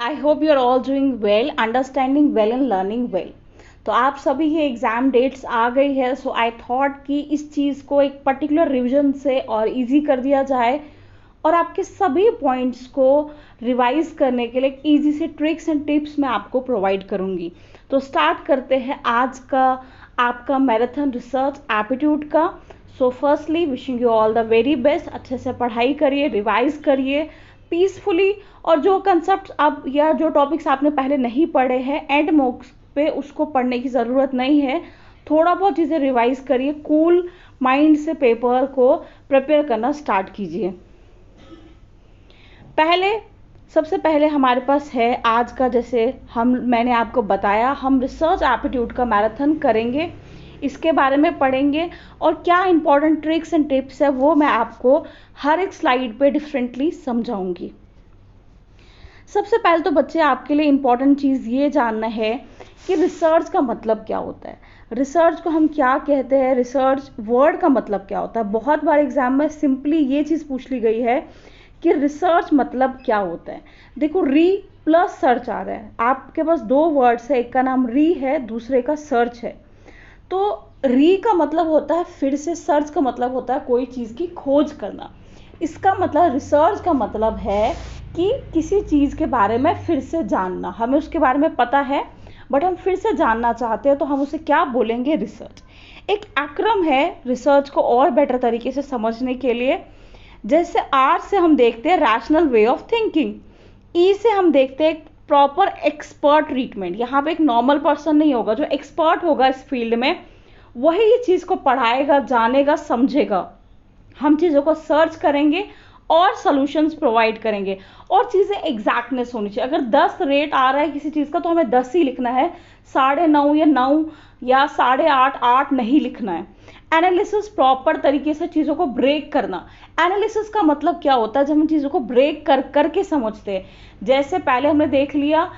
I hope you are all doing well, understanding well and learning well. तो आप सभी की एग्जाम डेट्स आ गई है, सो आई थॉट कि इस चीज़ को एक पर्टिकुलर रिविजन से और इजी कर दिया जाए और आपके सभी पॉइंट्स को रिवाइज करने के लिए इजी से ट्रिक्स एंड टिप्स मैं आपको प्रोवाइड करूंगी। तो स्टार्ट करते हैं आज का आपका मैराथन रिसर्च एप्टीट्यूड का। So firstly wishing you all the very best. अच्छे से पढ़ाई करिए, रिवाइज करिए पीसफुली, और जो कंसेप्ट आप या जो टॉपिक्स आपने पहले नहीं पढ़े हैं एंड मॉक्स पे उसको पढ़ने की ज़रूरत नहीं है। थोड़ा बहुत चीज़ें रिवाइज करिए, कूल माइंड से पेपर को प्रिपेयर करना स्टार्ट कीजिए। सबसे पहले हमारे पास है आज का, जैसे मैंने आपको बताया, हम रिसर्च एप्टीट्यूड का मैराथन करेंगे, इसके बारे में पढ़ेंगे और क्या इंपॉर्टेंट ट्रिक्स एंड टिप्स है वो मैं आपको हर एक स्लाइड पे डिफरेंटली समझाऊंगी। सबसे पहले तो बच्चे आपके लिए इंपॉर्टेंट चीज़ ये जानना है कि रिसर्च का मतलब क्या होता है, रिसर्च को हम क्या कहते हैं, रिसर्च वर्ड का मतलब क्या होता है। बहुत बार एग्जाम में सिंपली ये चीज़ पूछ ली गई है कि रिसर्च मतलब क्या होता है। देखो, री प्लस सर्च आ रहा है, आपके पास दो वर्ड्स है, एक का नाम री है, दूसरे का सर्च है। तो री का मतलब होता है फिर से, सर्च का मतलब होता है कोई चीज़ की खोज करना। इसका मतलब रिसर्च का मतलब है कि किसी चीज़ के बारे में फिर से जानना। हमें उसके बारे में पता है बट हम फिर से जानना चाहते हैं, तो हम उसे क्या बोलेंगे, रिसर्च। एक एक्रोनिम है रिसर्च को और बेटर तरीके से समझने के लिए। जैसे आर से हम देखते हैं रैशनल वे ऑफ थिंकिंग, ई से हम देखते हैं प्रॉपर एक्सपर्ट ट्रीटमेंट। यहाँ पे एक नॉर्मल पर्सन नहीं होगा, जो एक्सपर्ट होगा इस फील्ड में वही ये चीज़ को पढ़ाएगा, जानेगा, समझेगा। हम चीज़ों को सर्च करेंगे और सॉल्यूशंस प्रोवाइड करेंगे, और चीज़ें एग्जैक्टनेस होनी चाहिए। अगर 10 रेट आ रहा है किसी चीज़ का तो हमें 10 ही लिखना है, 9.5 या 9 या 8.5 8 नहीं लिखना है। एनालिसिस, प्रॉपर तरीके से चीज़ों को ब्रेक करना। एनालिसिस का मतलब क्या होता है, जब हम चीज़ों को ब्रेक कर करके समझते हैं। जैसे पहले हमने देख लिया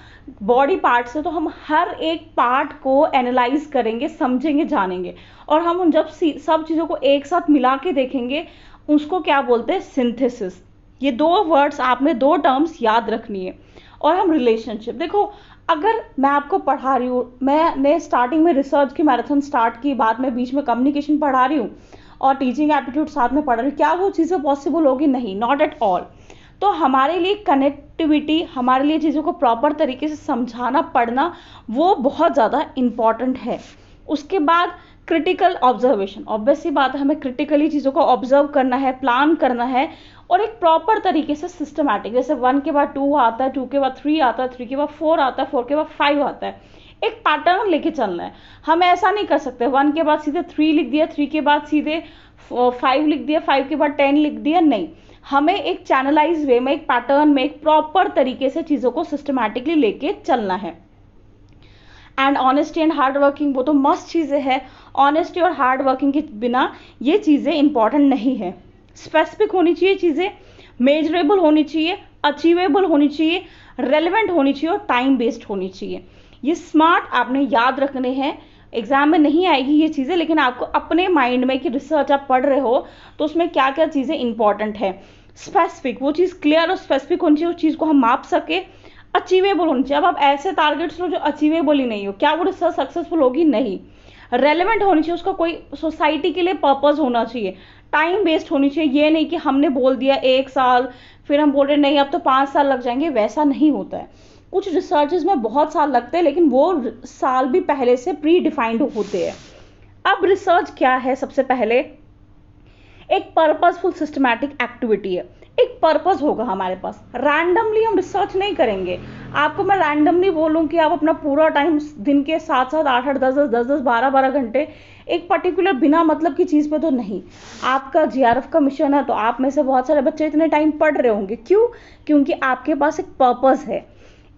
बॉडी पार्ट से, तो हम हर एक पार्ट को एनालाइज करेंगे, समझेंगे, जानेंगे, और हम जब सब चीज़ों को एक साथ मिला के देखेंगे उसको क्या बोलते हैं, सिंथेसिस। ये दो वर्ड्स आपने, दो टर्म्स याद रखनी है। और हम रिलेशनशिप, देखो अगर मैं आपको पढ़ा रही हूँ, मैंने स्टार्टिंग में रिसर्च की मैराथन स्टार्ट की, बाद में बीच में कम्युनिकेशन पढ़ा रही हूँ और टीचिंग एप्टीट्यूड साथ में पढ़ रही हूँ, क्या वो चीज़ें पॉसिबल होगी? नहीं, नॉट एट ऑल। तो हमारे लिए कनेक्टिविटी, हमारे लिए चीज़ों को प्रॉपर तरीके से समझाना, पढ़ना, वो बहुत ज़्यादा इम्पॉर्टेंट है। उसके बाद क्रिटिकल ऑब्जर्वेशन, ऑब्वियस सी बात है, हमें क्रिटिकली चीज़ों को ऑब्जर्व करना है, प्लान करना है, और एक प्रॉपर तरीके से सिस्टमैटिक, जैसे 1 के बाद 2 आता है, 2 के बाद 3 आता है, 3 के बाद 4 आता है, 4 के बाद 5 आता है। एक पैटर्न लेके चलना है। हम ऐसा नहीं कर सकते 1 के बाद सीधे 3 लिख दिया, 3 के बाद सीधे 5 लिख दिया, 5 के बाद 10 लिख दिया, नहीं। हमें एक चैनलाइज वे में, एक पैटर्न में, एक प्रॉपर तरीके से चीज़ों को सिस्टमैटिकली लेके चलना है। And honesty and hard working, वो तो मस्ट चीज़ें हैं। ऑनेस्टी और हार्ड वर्किंग के बिना ये चीज़ें इंपॉर्टेंट नहीं है। स्पेसिफिक होनी चाहिए चीज़ें, मेजरेबल होनी चाहिए, अचीवेबल होनी चाहिए, रेलिवेंट होनी चाहिए और टाइम बेस्ड होनी चाहिए। ये स्मार्ट आपने याद रखने हैं। एग्जाम में नहीं आएगी ये चीज़ें, लेकिन आपको अपने माइंड में कि रिसर्च आप पढ़ रहे हो तो उसमें क्या क्या चीज़ें इंपॉर्टेंट है। स्पेसिफिक, वो चीज़ क्लियर और स्पेसिफिक होनी चाहिए, उस चीज़ को हम माप सके। अचीवेबल होनी चाहिए। अब आप ऐसे टारगेट्स लो जो अचीवेबल ही नहीं हो, क्या वो रिसर्च सक्सेसफुल होगी? नहीं। रेलेवेंट होनी चाहिए, उसका कोई सोसाइटी के लिए पर्पस होना चाहिए। टाइम बेस्ड होनी चाहिए, ये नहीं कि हमने बोल दिया 1 साल, फिर हम बोल रहे नहीं अब तो 5 साल लग जाएंगे, वैसा नहीं होता है। कुछ रिसर्चेज में बहुत साल लगते हैं, लेकिन वो साल भी पहले से प्री डिफाइंड होते हैं। अब रिसर्च क्या है? सबसे पहले एक पर्पसफुल सिस्टमैटिक एक्टिविटी है। एक पर्पस होगा हमारे पास, रैंडमली हम रिसर्च नहीं करेंगे। आपको मैं रैंडमली बोलूं कि आप अपना पूरा टाइम दिन के 7-7 8-8 10-10 12-12 घंटे एक पर्टिकुलर बिना मतलब की चीज़ पे तो नहीं। आपका जीआरएफ का मिशन है, तो आप में से बहुत सारे बच्चे इतने टाइम पढ़ रहे होंगे, क्यों? क्योंकि आपके पास एक पर्पस है,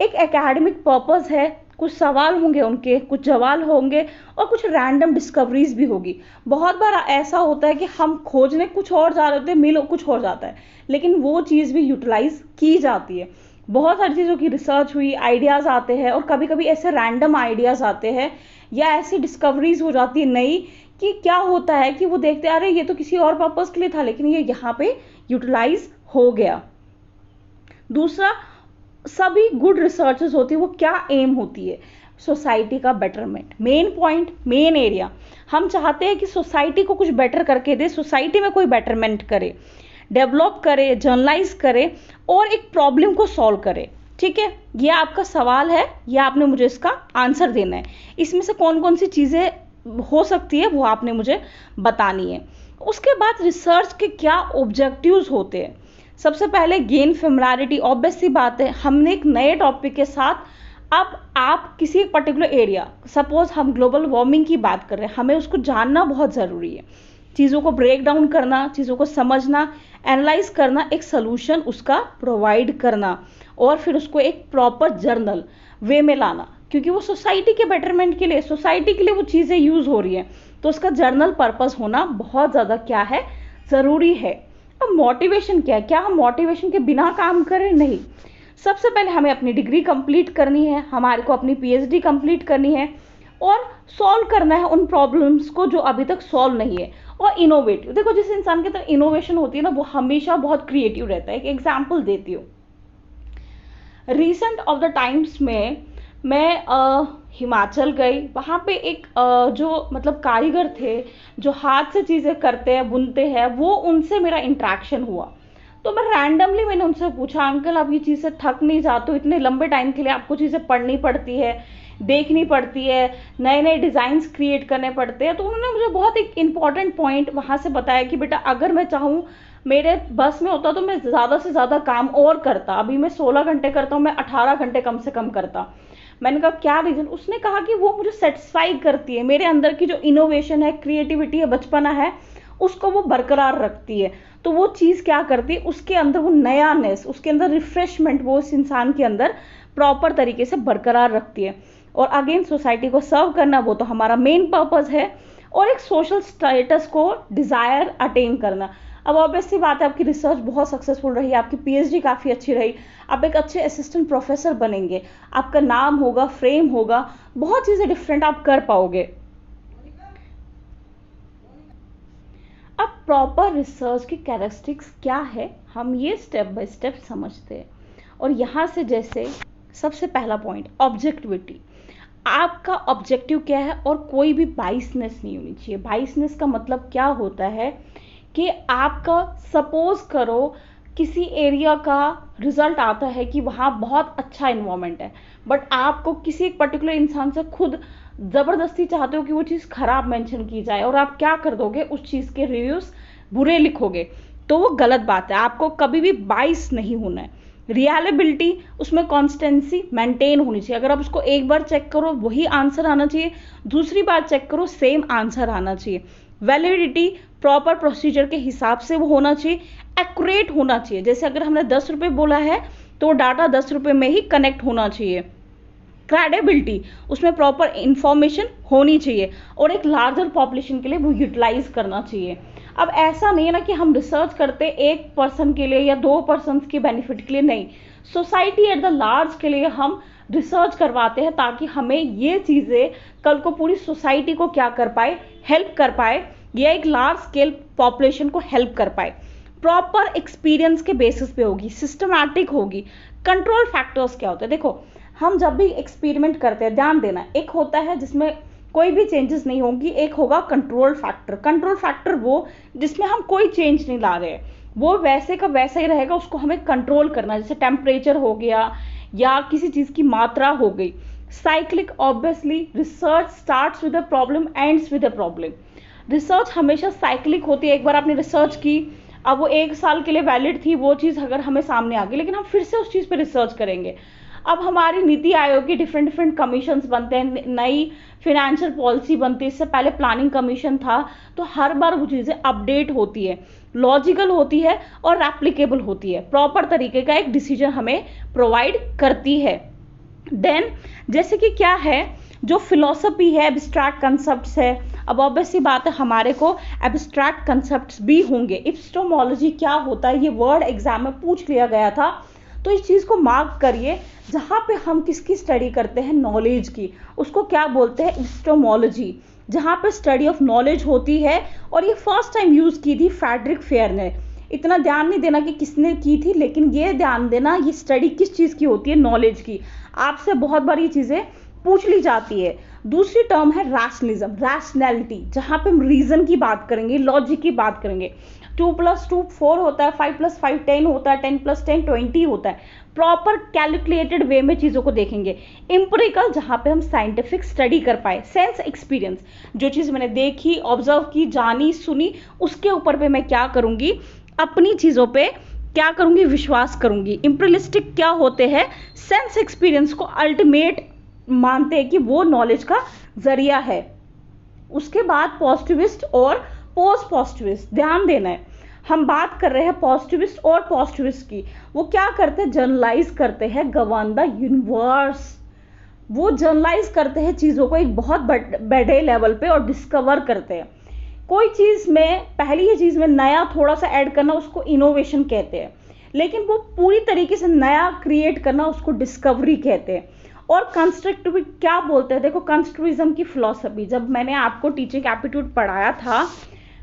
एक एकेडमिक पर्पस है। कुछ सवाल होंगे, उनके कुछ जवाब होंगे, और कुछ रैंडम डिस्कवरीज भी होगी। बहुत बार ऐसा होता है कि हम खोजने कुछ और जा रहे होते हैं, मिल कुछ और जाता है, लेकिन वो चीज़ भी यूटिलाइज की जाती है। बहुत सारी चीज़ों की रिसर्च हुई, आइडियाज़ आते हैं, और कभी कभी ऐसे रैंडम आइडियाज़ आते हैं या ऐसी डिस्कवरीज हो जाती है नई, कि क्या होता है कि वो देखते आ रहे ये तो किसी और पर्पज़ के लिए था, लेकिन ये यहाँ पे यूटिलाइज हो गया। दूसरा, सभी गुड रिसर्चेस होती है वो क्या एम होती है, सोसाइटी का betterment, main point, main area. हम चाहते हैं कि सोसाइटी को कुछ बेटर करके दे, सोसाइटी में कोई बेटरमेंट करे, डेवलप करे, जर्नलाइज करे और एक प्रॉब्लम को सॉल्व करे। ठीक है, ये आपका सवाल है, ये आपने मुझे इसका आंसर देना है। इसमें से कौन कौन सी चीज़ें हो सकती है वो आपने मुझे बतानी है। उसके बाद रिसर्च के क्या ऑब्जेक्टिव्स होते हैं। सबसे पहले गेन फेमिलियरिटी, ऑब्वियस सी बात है, हमने एक नए टॉपिक के साथ, अब आप किसी एक पर्टिकुलर एरिया, सपोज हम ग्लोबल वार्मिंग की बात कर रहे हैं, हमें उसको जानना बहुत ज़रूरी है, चीज़ों को ब्रेक डाउन करना, चीज़ों को समझना, एनालाइज करना, एक सोल्यूशन उसका प्रोवाइड करना और फिर उसको एक प्रॉपर जर्नल वे में लाना, क्योंकि वो सोसाइटी के बेटरमेंट के लिए, सोसाइटी के लिए वो चीज़ें यूज़ हो रही हैं, तो उसका जर्नल पर्पस होना बहुत ज़्यादा क्या है, ज़रूरी है। अब मोटिवेशन क्या है, क्या हम मोटिवेशन के बिना काम करें? नहीं। सबसे पहले हमें अपनी डिग्री कंप्लीट करनी है, हमारे को अपनी पीएचडी कंप्लीट करनी है और सॉल्व करना है उन प्रॉब्लम्स को जो अभी तक सॉल्व नहीं है। और इनोवेटिव, देखो जिस इंसान के अंदर इनोवेशन होती है ना, वो हमेशा बहुत क्रिएटिव रहता है। एक एग्जाम्पल देती हूँ, रिसेंट ऑफ द टाइम्स में मैं हिमाचल गई, वहाँ पे एक जो मतलब कारीगर थे जो हाथ से चीज़ें करते हैं, बुनते हैं, वो उनसे मेरा इंट्रैक्शन हुआ। तो मैं रैंडमली मैंने उनसे पूछा, अंकल आप ये चीज़ से थक नहीं जाते हो? इतने लंबे टाइम के लिए आपको चीज़ें पढ़नी पड़ती है, देखनी पड़ती है, नए नए डिज़ाइंस क्रिएट करने पड़ते हैं। तो उन्होंने मुझे बहुत एक इम्पॉर्टेंट पॉइंट वहाँ से बताया कि बेटा अगर मैं चाहूँ, मेरे बस में होता तो मैं ज़्यादा से ज़्यादा काम और करता, अभी मैं 16 घंटे करता हूँ, मैं 18 घंटे कम से कम करता। मैंने कहा क्या रीज़न? उसने कहा कि वो मुझे सेटिस्फाई करती है, मेरे अंदर की जो इनोवेशन है, क्रिएटिविटी है, बचपना है, उसको वो बरकरार रखती है। तो वो चीज़ क्या करती है, उसके अंदर वो नयानेस, उसके अंदर रिफ्रेशमेंट वो इस इंसान के अंदर प्रॉपर तरीके से बरकरार रखती है। और अगेन सोसाइटी को सर्व करना वो तो हमारा मेन पर्पस है, और एक सोशल स्टेटस को डिज़ायर अटेन करना। अब ऑब्वियसली बात है, आपकी रिसर्च बहुत सक्सेसफुल रही, आपकी पीएचडी काफ़ी अच्छी रही, आप एक अच्छे असिस्टेंट प्रोफेसर बनेंगे, आपका नाम होगा, फ्रेम होगा, बहुत चीज़ें डिफरेंट आप कर पाओगे। अब प्रॉपर रिसर्च की कैरेक्टरिस्टिक्स क्या है, हम ये स्टेप बाय स्टेप समझते हैं। और यहाँ से जैसे सबसे पहला पॉइंट, ऑब्जेक्टिविटी। आपका ऑब्जेक्टिव क्या है, और कोई भी बाइसनेस नहीं होनी चाहिए। बाइसनेस का मतलब क्या होता है कि आपका, सपोज करो किसी एरिया का रिजल्ट आता है कि वहाँ बहुत अच्छा इन्वायरमेंट है, बट आपको किसी एक पर्टिकुलर इंसान से खुद ज़बरदस्ती चाहते हो कि वो चीज़ खराब मेंशन की जाए, और आप क्या कर दोगे, उस चीज़ के रिव्यूज़ बुरे लिखोगे, तो वो गलत बात है। आपको कभी भी बाइस नहीं होना है। रियलेबिलिटी, उसमें कॉन्स्टेंसी मेंटेन होनी चाहिए। अगर आप उसको एक बार चेक करो वही आंसर आना चाहिए, दूसरी बार चेक करो सेम आंसर आना चाहिए। वैलिडिटी, प्रॉपर प्रोसीजर के हिसाब से वो होना चाहिए। एक्यूरेट होना चाहिए, जैसे अगर हमने 10 रुपये बोला है तो डाटा 10 रुपये में ही कनेक्ट होना चाहिए। क्रेडिबिलिटी, उसमें प्रॉपर इंफॉर्मेशन होनी चाहिए, और एक लार्जर पॉपुलेशन के लिए वो यूटिलाइज करना चाहिए। अब ऐसा नहीं है ना कि हम रिसर्च करते एक पर्सन के लिए या 2 पर्सन के बेनिफिट के लिए, नहीं, सोसाइटी एट द लार्ज के लिए हम रिसर्च करवाते हैं, ताकि हमें ये चीज़ें कल को पूरी सोसाइटी को क्या कर पाए, हेल्प कर पाए, या एक लार्ज स्केल पॉपुलेशन को हेल्प कर पाए। प्रॉपर एक्सपीरियंस के बेसिस पे होगी, सिस्टमैटिक होगी। कंट्रोल फैक्टर्स क्या होते हैं, देखो हम जब भी एक्सपेरिमेंट करते हैं, ध्यान देना, एक होता है जिसमें कोई भी चेंजेस नहीं होंगी, एक होगा कंट्रोल फैक्टर। कंट्रोल फैक्टर वो जिसमें हम कोई चेंज नहीं ला रहे हैं, वो वैसे का वैसा ही रहेगा, उसको हमें कंट्रोल करना, जैसे टेम्परेचर हो गया या किसी चीज़ की मात्रा हो गई। Cyclic, obviously research starts with a problem, ends with a problem. Research हमेशा साइक्लिक होती है। एक बार आपने रिसर्च की, अब वो 1 साल के लिए वैलिड थी वो चीज़, अगर हमें सामने आ गई, लेकिन हम फिर से उस चीज़ पे रिसर्च करेंगे। अब हमारी नीति आयोग की डिफरेंट डिफरेंट कमीशंस बनते हैं, नई फिनेंशियल पॉलिसी बनती है, इससे पहले प्लानिंग कमीशन था, तो हर बार वो चीज़ें अपडेट होती है, लॉजिकल होती है और एप्लीकेबल होती है, प्रॉपर तरीके का एक डिसीजन हमें प्रोवाइड करती है। देन जैसे कि क्या है, जो फिलॉसफी है, एब्स्ट्रैक्ट कंसेप्ट्स है। अब ऑब्वियसली बात है, हमारे को एब्स्ट्रैक्ट कंसेप्ट्स भी होंगे। एपिस्टेमोलॉजी क्या होता है, ये वर्ड एग्जाम में पूछ लिया गया था, तो इस चीज़ को मार्क करिए। जहाँ पे हम किसकी स्टडी करते हैं, नॉलेज की, उसको क्या बोलते हैं, एपिस्टेमोलॉजी। जहाँ पे स्टडी ऑफ नॉलेज होती है, और ये फर्स्ट टाइम यूज़ की थी फ्रेडरिक फेयर ने। इतना ध्यान नहीं देना कि किसने की थी, लेकिन ये ध्यान देना ये स्टडी किस चीज़ की होती है, नॉलेज की। आपसे बहुत बार ये चीज़ें पूछ ली जाती है। दूसरी टर्म है रैशनलिज्म, रैशनैलिटी, जहाँ पे हम रीजन की बात करेंगे, लॉजिक की बात करेंगे। 2+2 4 होता है, 5+5 10 होता है, 10+10 20 होता है। प्रॉपर कैलकुलेटेड वे में चीज़ों को देखेंगे। इम्पेरिकल, जहाँ पे हम साइंटिफिक स्टडी कर पाए। सेंस एक्सपीरियंस, जो चीज़ मैंने देखी, ऑब्जर्व की, जानी, सुनी, उसके ऊपर पे मैं क्या करूँगी, अपनी चीज़ों पे क्या करूँगी, विश्वास करूँगी। इम्पीरियलिस्टिक क्या होते हैं, सेंस एक्सपीरियंस को अल्टीमेट मानते हैं कि वो नॉलेज का जरिया है। उसके बाद पॉजिटिविस्ट और पोस्ट पॉजिटिविस्ट, ध्यान देना है, हम बात कर रहे हैं पॉजिटिविस्ट और पॉजिटिविस्ट की। वो क्या करते हैं, जनरलाइज करते हैं, गवर्न द यूनिवर्स। वो जनरलाइज करते हैं चीज़ों को एक बहुत बड़े लेवल पे और डिस्कवर करते हैं। कोई चीज़ में, पहली ही चीज़ में नया थोड़ा सा ऐड करना उसको इनोवेशन कहते हैं, लेकिन वो पूरी तरीके से नया क्रिएट करना उसको डिस्कवरी कहते हैं। और कंस्ट्रक्टिव क्या बोलते हैं, देखो कंस्ट्रक्टिविज्म की फिलॉसफी, जब मैंने आपको टीचिंग एप्टीट्यूड पढ़ाया था,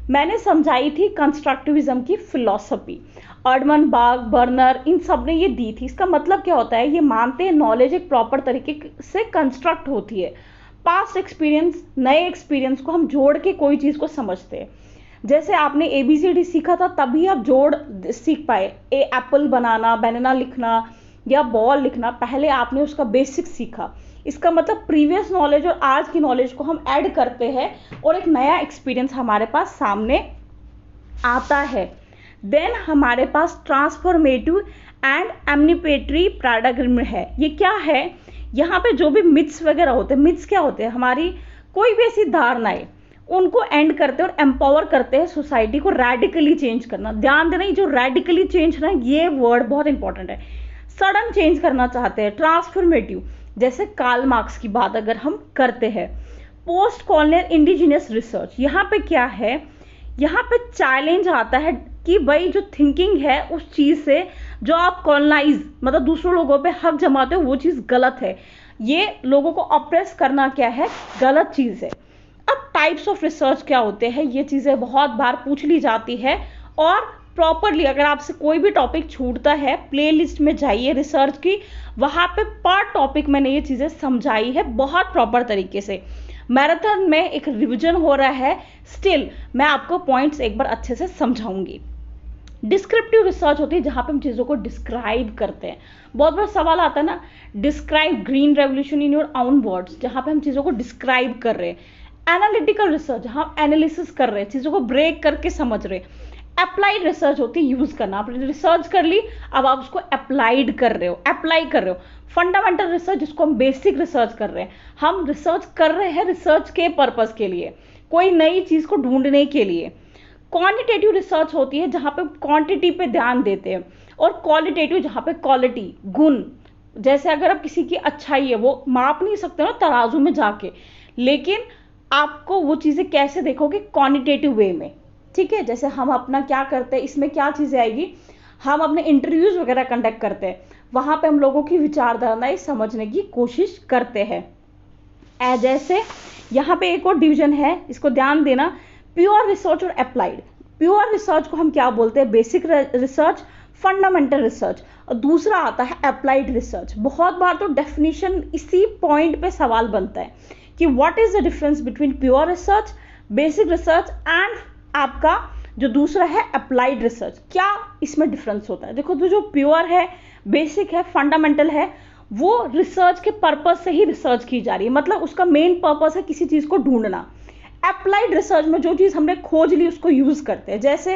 मैंने समझाई थी कंस्ट्रक्टिविज्म की फिलॉसफी। अर्डमन बाग, बर्नर, इन सब ने ये दी थी। इसका मतलब क्या होता है, ये मानते हैं नॉलेज एक प्रॉपर तरीके से कंस्ट्रक्ट होती है। पास्ट एक्सपीरियंस, नए एक्सपीरियंस को हम जोड़ के कोई चीज़ को समझते हैं। जैसे आपने ABCD सीखा था, तभी आप जोड़ सीख पाए। एप्पल बनाना, बनाना लिखना या बॉल लिखना, पहले आपने उसका बेसिक सीखा। इसका मतलब प्रीवियस नॉलेज और आज की नॉलेज को हम ऐड करते हैं और एक नया एक्सपीरियंस हमारे पास सामने आता है। देन हमारे पास ट्रांसफॉर्मेटिव एंड एमनिपेटरी पैराडाइम है। ये क्या है, यहाँ पे जो भी मिथ्स वगैरह होते हैं, मिथ्स क्या होते हैं, हमारी कोई भी ऐसी धारणाएं, उनको एंड करते हैं और एम्पावर करते हैं सोसाइटी को रेडिकली चेंज करना। ध्यान देना, ये जो रेडिकली चेंज ना, ये वर्ड बहुत इंपॉर्टेंट है। सडन चेंज करना चाहते हैं। ट्रांसफॉर्मेटिव, जैसे कार्ल मार्क्स की बात अगर हम करते हैं। पोस्ट कॉलोनियल इंडिजिनियस रिसर्च, यहाँ पे क्या है, यहाँ पे चैलेंज आता है कि भाई जो थिंकिंग है उस चीज़ से जो आप कॉलोनाइज, मतलब दूसरों लोगों पे हक जमाते हो, वो चीज़ गलत है। ये लोगों को ऑप्रेस करना क्या है, गलत चीज़ है। अब टाइप्स ऑफ रिसर्च क्या होते हैं, ये चीज़ें बहुत बार पूछ ली जाती है। और प्रॉपरली अगर आपसे कोई भी टॉपिक छूटता है, प्लेलिस्ट में जाइए रिसर्च की, वहाँ पे पर टॉपिक मैंने ये चीज़ें समझाई है बहुत प्रॉपर तरीके से। मैराथन में एक रिवीजन हो रहा है, स्टिल मैं आपको पॉइंट्स एक बार अच्छे से समझाऊंगी। डिस्क्रिप्टिव रिसर्च होती है, जहाँ पे हम चीज़ों को डिस्क्राइब करते हैं। बहुत बार सवाल आता है ना, describe green revolution in your own words, जहाँ पे हम चीज़ों को डिस्क्राइब कर रहे हैं। एनालिटिकल रिसर्च, जहाँ एनालिसिस कर रहे हैं, चीज़ों को ब्रेक करके समझ रहे हैं। अप्लाइड रिसर्च होती है यूज करना, आपने रिसर्च कर ली, अब आप उसको अप्लाइड कर रहे हो, अप्लाई कर रहे हो। फंडामेंटल रिसर्च, जिसको हम बेसिक रिसर्च कर रहे हैं, हम रिसर्च कर रहे हैं रिसर्च के पर्पस के लिए, कोई नई चीज को ढूंढने के लिए। क्वांटिटेटिव रिसर्च होती है, जहां पे क्वांटिटी पे ध्यान देते हैं, और क्वालिटेटिव, जहां पे क्वालिटी, गुण, जैसे अगर आप किसी की अच्छाई है वो माप नहीं सकते ना तराजू में जाके, लेकिन आपको वो चीजें कैसे देखोगे, क्वांटिटेटिव वे में। ठीक है, जैसे हम अपना क्या करते हैं, इसमें क्या चीज़ें आएगी, हम अपने इंटरव्यूज वगैरह कंडक्ट करते हैं, वहाँ पे हम लोगों की विचारधाराएं समझने की कोशिश करते हैं। जैसे यहाँ पे एक और डिवीजन है, इसको ध्यान देना, प्योर रिसर्च और अप्लाइड। प्योर रिसर्च को हम क्या बोलते हैं, बेसिक रिसर्च, फंडामेंटल रिसर्च, और दूसरा आता है अप्लाइड रिसर्च। बहुत बार तो डेफिनेशन इसी पॉइंट पे सवाल बनता है कि what is the difference between pure research, basic research and आपका जो दूसरा है अप्लाइड रिसर्च, क्या इसमें डिफरेंस होता है। देखो, तो जो प्योर है, बेसिक है, फंडामेंटल है, वो रिसर्च के पर्पस से ही रिसर्च की जा रही है, मतलब उसका मेन पर्पस है किसी चीज को ढूंढना। अप्लाइड रिसर्च में जो चीज हमने खोज ली उसको यूज करते हैं। जैसे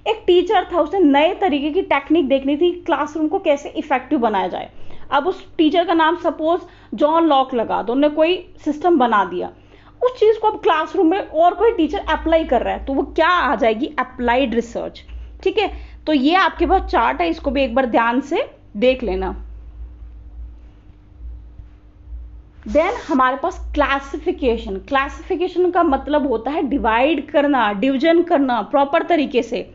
एक टीचर था, उसने नए तरीके की टेक्निक देखनी थी, क्लासरूम को कैसे इफेक्टिव बनाया जाए। अब उस टीचर का नाम सपोज जॉन लॉक लगा दो, उन्होंने कोई सिस्टम बना दिया, उस चीज को अब क्लासरूम में और कोई टीचर अप्लाई कर रहा है, तो वो क्या आ जाएगी, अप्लाइड रिसर्च। ठीक है, तो ये आपके पास चार्ट है, इसको भी एक बार ध्यान से देख लेना। देन हमारे पास क्लासिफिकेशन। क्लासिफिकेशन का मतलब होता है डिवाइड करना, डिवीजन करना प्रॉपर तरीके से।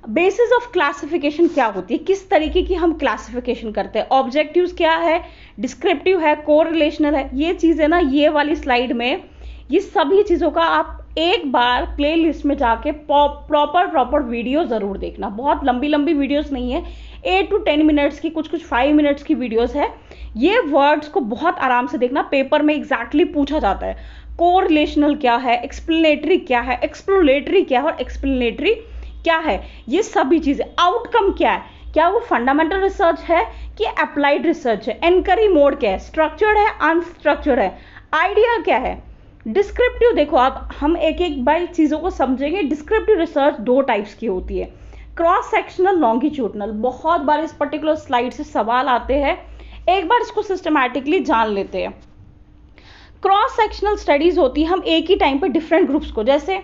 बेसिस ऑफ क्लासिफिकेशन क्या होती है, किस तरीके की हम क्लासिफिकेशन करते हैं। ऑब्जेक्टिव्स क्या है, डिस्क्रिप्टिव है, कोरिलेशनल है। ये चीजें ना, ये वाली स्लाइड में ये सभी चीजों का आप एक बार प्ले लिस्ट में जाके प्रॉपर वीडियो ज़रूर देखना। बहुत लंबी लंबी वीडियोस नहीं है, 8 to 10 मिनट्स की, कुछ 5 मिनट्स की वीडियोस है। ये वर्ड्स को बहुत आराम से देखना, पेपर में एग्जैक्टली पूछा जाता है कोरिलेशनल क्या है, एक्सप्लेनेटरी क्या है, एक्सप्लोरेटरी क्या है और एक्सप्लेनेटरी क्या है, ये सभी चीज़ें। आउटकम क्या है, क्या वो फंडामेंटल रिसर्च है कि अप्लाइड रिसर्च है, एनक्वायरी मोड क्या है, स्ट्रक्चर्ड है, अनस्ट्रक्चर्ड है, आइडिया क्या है, डिस्क्रिप्टिव। देखो आप, हम एक एक बाई चीज़ों को समझेंगे। डिस्क्रिप्टिव रिसर्च 2 टाइप्स की होती है, क्रॉस सेक्शनल, लॉन्गिट्यूडनल। बहुत बार इस पर्टिकुलर स्लाइड से सवाल आते हैं, एक बार इसको सिस्टमैटिकली जान लेते हैं। क्रॉस सेक्शनल स्टडीज होती है, हम एक ही टाइम पे डिफरेंट ग्रुप्स को, जैसे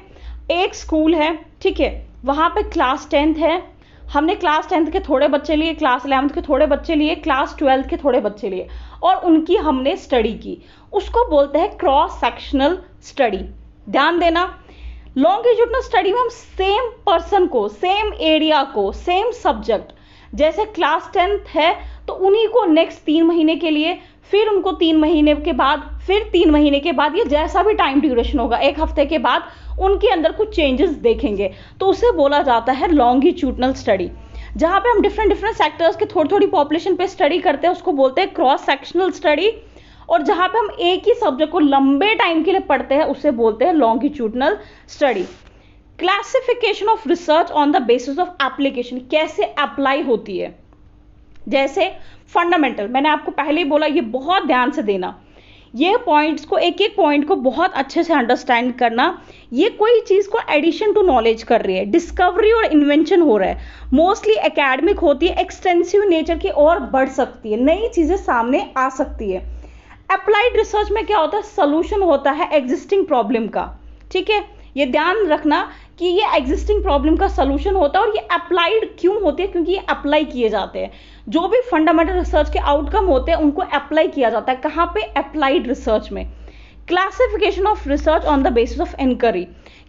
एक स्कूल है, ठीक है, वहाँ पे क्लास 10th है, हमने क्लास 10th के थोड़े बच्चे लिए, क्लास 11th के थोड़े बच्चे लिए, क्लास 12th के थोड़े बच्चे लिए और उनकी हमने स्टडी की, उसको बोलते हैं क्रॉस सेक्शनल स्टडी। ध्यान देना, लॉन्गिट्यूडनल स्टडी में हम सेम पर्सन को, सेम एरिया को, सेम सब्जेक्ट, जैसे क्लास 10th है तो उन्हीं को नेक्स्ट 3 महीने के लिए, फिर उनको 3 महीने के बाद, फिर 3 महीने के बाद, ये जैसा भी टाइम ड्यूरेशन होगा, 1 हफ्ते के बाद उनके अंदर कुछ चेंजेस देखेंगे, तो उसे बोला जाता है लॉन्गिट्यूडनल स्टडी। जहाँ पे हम डिफरेंट सेक्टर्स के थोड़ी थोड़ी पॉपुलेशन पे स्टडी करते हैं, उसको बोलते हैं क्रॉस सेक्शनल स्टडी। और जहाँ पे हम एक ही सब्जेक्ट को लंबे टाइम के लिए पढ़ते हैं, उसे बोलते हैं longitudinal study. Classification of research on the basis of application, कैसे अप्लाई होती है, जैसे फंडामेंटल, मैंने आपको पहले ही बोला, ये बहुत ध्यान से देना, ये पॉइंट्स को, एक एक पॉइंट को बहुत अच्छे से अंडरस्टैंड करना। ये कोई चीज़ को एडिशन टू नॉलेज कर रही है, डिस्कवरी और इन्वेंशन हो रहा है, मोस्टली एकेडमिक होती है, एक्सटेंसिव नेचर की और बढ़ सकती है, नई चीज़ें सामने आ सकती है। अप्लाइड रिसर्च में क्या होता है, सोल्यूशन होता है एग्जिस्टिंग प्रॉब्लम का, ठीक है, ये ध्यान रखना कि ये एग्जिस्टिंग प्रॉब्लम का सोल्यूशन होता है। और ये अप्लाइड क्यों होते हैं, क्योंकि ये अप्लाई किए जाते हैं, जो भी फंडामेंटल रिसर्च के आउटकम होते हैं उनको अप्लाई किया जाता है। कहाँ पे, अप्लाइड रिसर्च में। Classification of research on the basis of inquiry,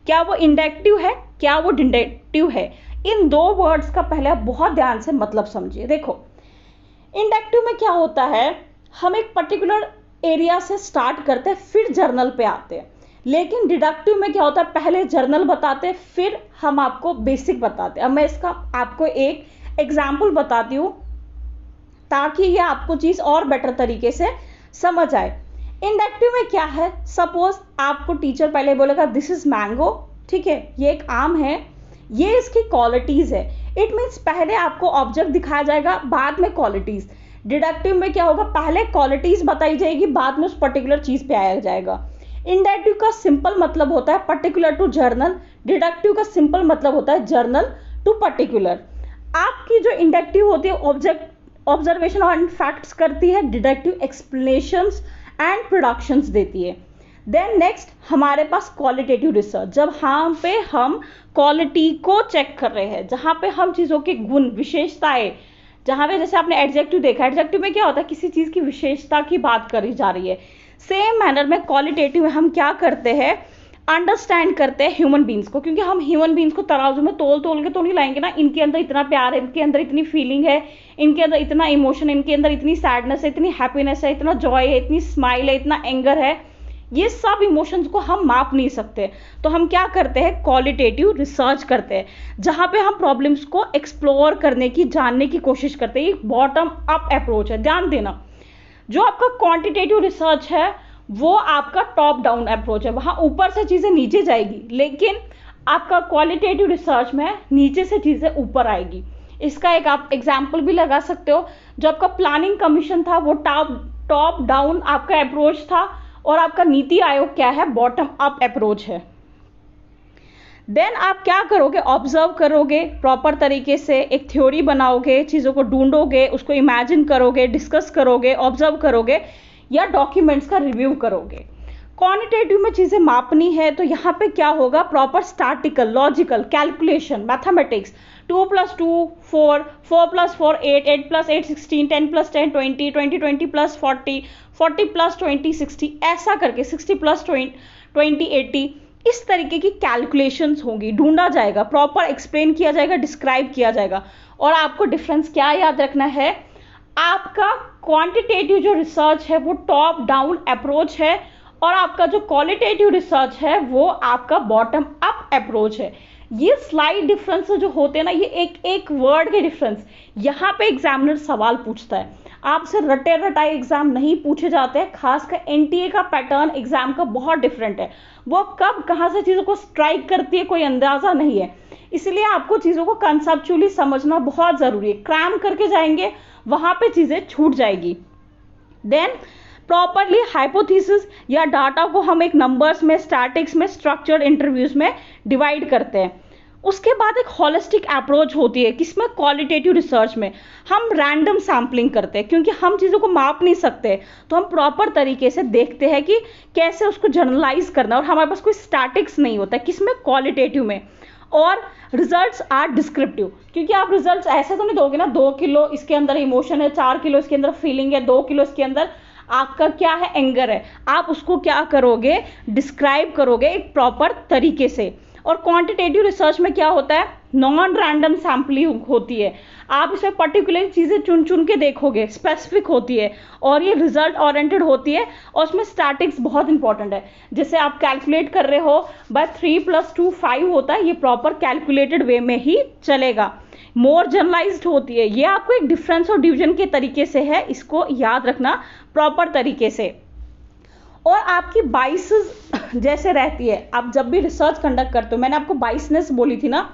क्या वो इंडक्टिव है, क्या वो डिडक्टिव है, इन 2 वर्ड्स का पहले आप बहुत ध्यान से मतलब समझिए। देखो, इंडक्टिव में क्या होता है, हम एक पर्टिकुलर एरिया से स्टार्ट करते हैं, फिर जर्नल पे आते हैं। लेकिन डिडक्टिव में क्या होता है, पहले जर्नल बताते हैं, फिर हम आपको बेसिक बताते हैं। अब मैं इसका आपको एक एग्जाम्पल बताती हूँ ताकि ये आपको चीज़ और बेटर तरीके से समझ आए। इंडक्टिव में क्या है, सपोज आपको टीचर पहले बोलेगा दिस इज मैंगो, ठीक है, ये एक आम है, ये इसकी क्वालिटीज़ है। इट मीन्स पहले आपको ऑब्जेक्ट दिखाया जाएगा, बाद में क्वालिटीज़। डिडक्टिव में क्या होगा, पहले क्वालिटीज़ बताई जाएगी, बाद में उस पर्टिकुलर चीज़ पे आया जाएगा। इंडक्टिव का सिंपल मतलब होता है पर्टिकुलर टू जर्नल, डिडक्टिव का सिंपल मतलब होता है जर्नल टू पर्टिकुलर। आपकी जो इंडक्टिव होती है ऑब्जेक्ट ऑब्जर्वेशन और फैक्ट्स करती है, डिडक्टिव एक्सप्लेनेशंस एंड प्रोडक्शंस देती है। देन नेक्स्ट हमारे पास क्वालिटेटिव रिसर्च, जब हम क्वालिटी को चेक कर रहे हैं, जहाँ पे हम चीज़ों के गुण, विशेषताएं, जहाँ पे जैसे आपने एडजेक्टिव देखा, एडजेक्टिव में क्या होता है, किसी चीज़ की विशेषता की बात करी जा रही है। सेम मैनर में क्वालिटेटिव में हम क्या करते हैं, अंडरस्टैंड करते हैं ह्यूमन बींग्स को, क्योंकि हम ह्यूमन बींग्स को तराजू में तोल के तो नहीं लाएंगे ना। इनके अंदर इतना प्यार है, इनके अंदर इतनी फीलिंग है, इनके अंदर इतना इमोशन, इनके अंदर इतनी सैडनेस है, इतनी हैप्पीनेस है, इतना जॉय है, इतनी स्माइल है, इतना एंगर है, ये सब इमोशंस को हम माप नहीं सकते। तो हम क्या करते हैं, क्वालिटेटिव रिसर्च करते हैं, जहाँ पे हम प्रॉब्लम्स को एक्सप्लोर करने की, जानने की कोशिश करते हैं। ये बॉटम अप अप्रोच है, ध्यान देना। जो आपका क्वांटिटेटिव रिसर्च है वो आपका टॉप डाउन अप्रोच है, वहाँ ऊपर से चीज़ें नीचे जाएगी, लेकिन आपका क्वालिटेटिव रिसर्च में नीचे से चीज़ें ऊपर आएगी। इसका एक आप एग्जाम्पल भी लगा सकते हो, जो आपका प्लानिंग कमीशन था वो टॉप डाउन आपका अप्रोच था, और आपका नीति आयोग क्या है, बॉटम अप अप्रोच है। देन आप क्या करोगे, ऑब्जर्व करोगे प्रॉपर तरीके से, एक थ्योरी बनाओगे, चीज़ों को ढूंढोगे, उसको इमेजिन करोगे, डिस्कस करोगे, ऑब्जर्व करोगे, या डॉक्यूमेंट्स का रिव्यू करोगे। क्वांटिटेटिव में चीज़ें मापनी है तो यहाँ पे क्या होगा, proper statistical, logical, calculation, mathematics, 2 + 2 4, 4 + 4 8, 8 + 8 16, 10 + 10 20, 20 20 + 40, 40 + 20 60, ऐसा करके 60 + 20 80, इस तरीके की कैलकुलेशंस होंगी, ढूंढा जाएगा, प्रॉपर एक्सप्लेन किया जाएगा, डिस्क्राइब किया जाएगा। और आपको डिफरेंस क्या याद रखना है, आपका क्वांटिटेटिव जो रिसर्च है वो टॉप डाउन अप्रोच है, और आपका जो क्वालिटेटिव रिसर्च है वो आपका बॉटम अप अप्रोच है। ये स्लाइड डिफरेंस जो होते हैं ना, ये एक एक वर्ड के डिफरेंस, यहाँ पे एग्जामिनर सवाल पूछता है, आपसे रटे रटाए एग्जाम नहीं पूछे जाते हैं। खासकर एनटीए का पैटर्न एग्जाम का बहुत डिफरेंट है, वो कब कहाँ से चीज़ों को स्ट्राइक करती है कोई अंदाजा नहीं है, इसलिए आपको चीज़ों को कंसेप्चुअली समझना बहुत ज़रूरी है। क्रैम करके जाएंगे वहाँ पे चीज़ें छूट जाएगी। देन प्रॉपरली हाइपोथेसिस या डाटा को हम एक नंबर्स में, स्टैटिक्स में, स्ट्रक्चर्ड इंटरव्यूज में डिवाइड करते हैं। उसके बाद एक होलिस्टिक अप्रोच होती है, किसमें, क्वालिटेटिव रिसर्च में हम रैंडम सैम्पलिंग करते हैं, क्योंकि हम चीज़ों को माप नहीं सकते, तो हम प्रॉपर तरीके से देखते हैं कि कैसे उसको जर्नलाइज करना, और हमारे पास कोई स्टैटिक्स नहीं होता है, किसमें, क्वालिटेटिव में। और रिजल्ट्स आर डिस्क्रिप्टिव, क्योंकि आप रिजल्ट्स ऐसे तो नहीं दोगे ना, 2 किलो इसके अंदर इमोशन है, 4 किलो इसके अंदर फीलिंग है, 2 किलो इसके अंदर आपका क्या है, एंगर है, आप उसको क्या करोगे, डिस्क्राइब करोगे एक प्रॉपर तरीके से। और क्वांटिटेटिव रिसर्च में क्या होता है, नॉन रैंडम सैम्पलिंग होती है, आप इसमें पर्टिकुलर चीज़ें चुन चुन के देखोगे, स्पेसिफिक होती है, और ये रिजल्ट ओरिएंटेड होती है, और उसमें स्टैटिक्स बहुत इंपॉर्टेंट है। जैसे आप कैलकुलेट कर रहे हो बाय 3 + 2 5 होता है, ये प्रॉपर कैलकुलेटेड वे में ही चलेगा। मोर जनरलाइज्ड होती है, ये आपको एक डिफरेंस और डिवीजन के तरीके से है, इसको याद रखना प्रॉपर तरीके से। और आपकी बाइसेस जैसे रहती है, आप जब भी रिसर्च कंडक्ट करते हो, मैंने आपको बाइसनेस बोली थी ना,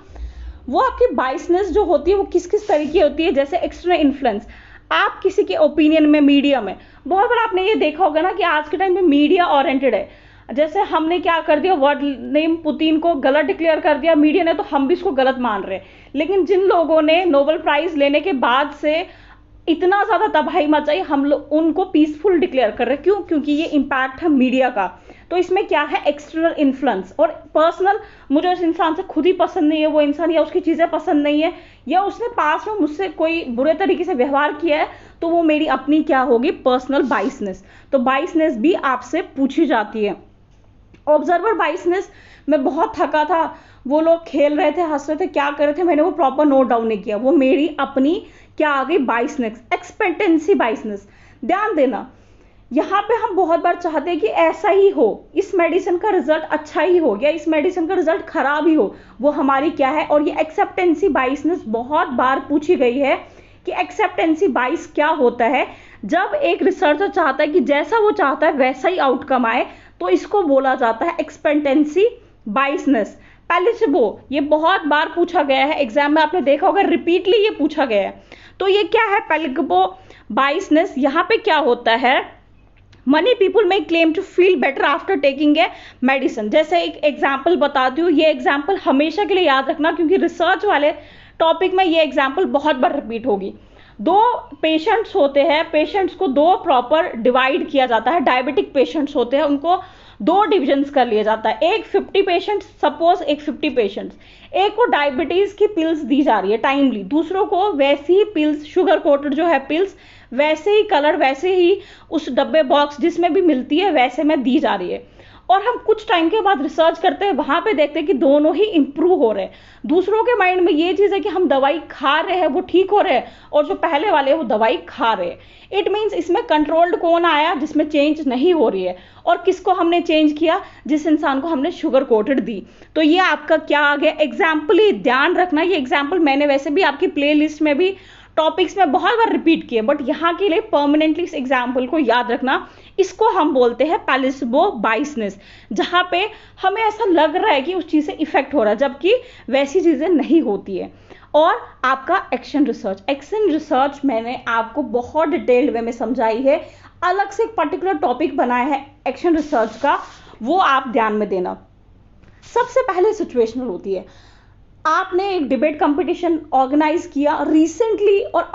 वो आपकी बाइसनेस जो होती है वो किस किस तरीके होती है। जैसे एक्सटर्नल इन्फ्लुएंस, आप किसी के ओपिनियन में, मीडिया में, बहुत बड़ा आपने ये देखा होगा ना कि आज के टाइम में मीडिया ओरिएंटेड है। जैसे हमने क्या कर दिया, वर्ड नेम पुतिन को गलत डिक्लेयर कर दिया मीडिया ने, तो हम भी इसको गलत मान रहे हैं। लेकिन जिन लोगों ने नोबेल प्राइज लेने के बाद से इतना ज़्यादा तबाही मचाई, हम लोग उनको पीसफुल डिक्लेयर कर रहे हैं, क्यों, क्योंकि ये इम्पैक्ट है मीडिया का। तो इसमें क्या है, एक्सटर्नल इन्फ्लुएंस और पर्सनल, मुझे उस इंसान से खुद ही पसंद नहीं है वो इंसान, या उसकी चीज़ें पसंद नहीं है, या उसने पास में मुझसे कोई बुरे तरीके से व्यवहार किया है, तो वो मेरी अपनी क्या होगी, पर्सनल बाइसनेस। तो बाइसनेस भी आपसे पूछी जाती है। ऑब्जर्वर बाइसनेस, मैं बहुत थका था, वो लोग खेल रहे थे, हंस रहे थे, क्या कर रहे थे, मैंने वो प्रॉपर नोट डाउन नहीं किया, वो मेरी अपनी क्या आ गई, बाइसनेस। एक्सपेक्टेंसी बाइसनेस, ध्यान देना, यहाँ पे हम बहुत बार चाहते हैं कि ऐसा ही हो, इस मेडिसिन का रिजल्ट अच्छा ही हो, या इस मेडिसिन का रिजल्ट खराब ही हो, वो हमारी क्या है। और ये एक्सेप्टेंसी बाइसनेस बहुत बार पूछी गई है कि एक्सेप्टेंसी बाइस क्या होता है। जब एक रिसर्चर चाहता है कि जैसा वो चाहता है वैसा ही आउटकम आए, तो इसको बोला जाता है एक्सपेक्टेंसी बाइसनेस। पैलिसिबो, ये बहुत बार पूछा गया है एग्जाम में, आपने देखा होगा रिपीटली ये पूछा गया है। तो ये क्या है, पैलिसिबो बाइसनेस, यहाँ पे क्या होता है, मनी पीपल में claim to feel better after taking a medicine. जैसे एक एग्जाम्पल बताती हूँ, ये एग्जाम्पल हमेशा के लिए याद रखना, क्योंकि रिसर्च वाले टॉपिक में ये एग्जाम्पल बहुत बार रिपीट होगी। 2 पेशेंट्स होते हैं, पेशेंट्स को 2 प्रॉपर डिवाइड किया जाता है, डायबिटिक पेशेंट्स होते हैं, उनको 2 डिविजन्स कर लिया जाता है। एक 50 पेशेंट्स, सपोज एक 50 पेशेंट्स, एक को डायबिटीज की पिल्स दी जा रही है टाइमली, दूसरों को वैसी ही पिल्स, शुगर कोटेड जो है पिल्स, वैसे ही कलर, वैसे ही उस डब्बे बॉक्स जिसमें भी मिलती है वैसे में दी जा रही है। और हम कुछ टाइम के बाद रिसर्च करते हैं, वहां पे देखते हैं कि दोनों ही इंप्रूव हो रहे हैं। दूसरों के माइंड में ये चीज़ है कि हम दवाई खा रहे हैं वो ठीक हो रहे हैं, और जो पहले वाले वो दवाई खा रहे हैं। इट मीन्स इसमें कंट्रोल्ड कौन आया, जिसमें चेंज नहीं हो रही है, और किसको हमने चेंज किया, जिस इंसान को हमने शुगर कोटेड दी। तो ये आपका क्या आ गया, एग्जाम्पल ही ध्यान रखना। ये एग्जाम्पल मैंने वैसे भी आपकी प्ले लिस्ट में भी टॉपिक्स में बहुत बार रिपीट किए, बट यहाँ के लिए परमानेंटली इस एग्जाम्पल को याद रखना। इसको हम बोलते हैं पैलिसिबो बाइसनेस, जहाँ पे हमें ऐसा लग रहा है कि उस चीज़ से इफेक्ट हो रहा है, जबकि वैसी चीज़ें नहीं होती है। और आपका एक्शन रिसर्च, एक्शन रिसर्च मैंने आपको बहुत डिटेल्ड वे में समझाई है, अलग से एक पर्टिकुलर टॉपिक बनाया है एक्शन रिसर्च का, वो आप ध्यान में देना। सबसे पहले सिचुएशनल होती है, आपने एक डिबेट कंपटीशन ऑर्गेनाइज किया रिसेंटली, और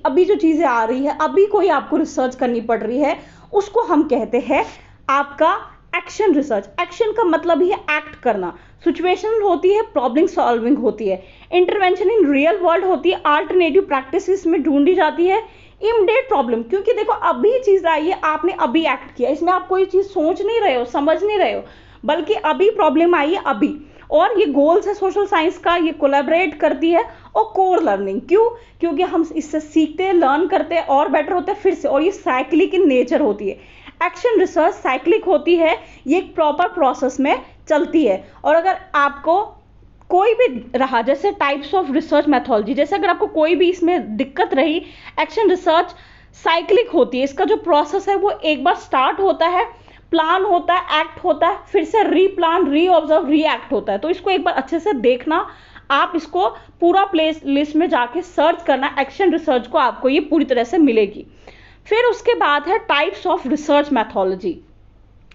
अभी जो चीज़ें आ रही है, अभी कोई आपको रिसर्च करनी पड़ रही है, उसको हम कहते हैं आपका एक्शन रिसर्च। एक्शन का मतलब ही है एक्ट करना। सिचुएशनल होती है, प्रॉब्लम सॉल्विंग होती है, इंटरवेंशन इन रियल वर्ल्ड होती है, अल्टरनेटिव प्रैक्टिसेस में ढूंढी जाती है, इमीडिएट प्रॉब्लम, क्योंकि देखो अभी चीज़ आई है, आपने अभी एक्ट किया, इसमें आप कोई चीज़ सोच नहीं रहे हो, समझ नहीं रहे हो, बल्कि अभी प्रॉब्लम आई है अभी, और ये गोल्स है सोशल साइंस का, ये कोलैबोरेट करती है। और कोर लर्निंग, क्यों? क्योंकि हम इससे सीखते हैं, लर्न करते हैं और बेटर होते हैं फिर से, और ये साइक्लिक इन नेचर होती है। एक्शन रिसर्च साइक्लिक होती है, ये एक प्रॉपर प्रोसेस में चलती है। और अगर आपको कोई भी रहा, जैसे टाइप्स ऑफ रिसर्च मेथोलॉजी, जैसे अगर आपको कोई भी इसमें दिक्कत रही, एक्शन रिसर्च साइक्लिक होती है। इसका जो प्रोसेस है वो एक बार स्टार्ट होता है, प्लान होता है, एक्ट होता है, फिर से रीप्लान, री ऑब्जर्व, री एक्ट होता है। तो इसको एक बार अच्छे से देखना, आप इसको पूरा प्ले लिस्ट में जाके सर्च करना, एक्शन रिसर्च को आपको ये पूरी तरह से मिलेगी। फिर उसके बाद है टाइप्स ऑफ रिसर्च मैथोलॉजी।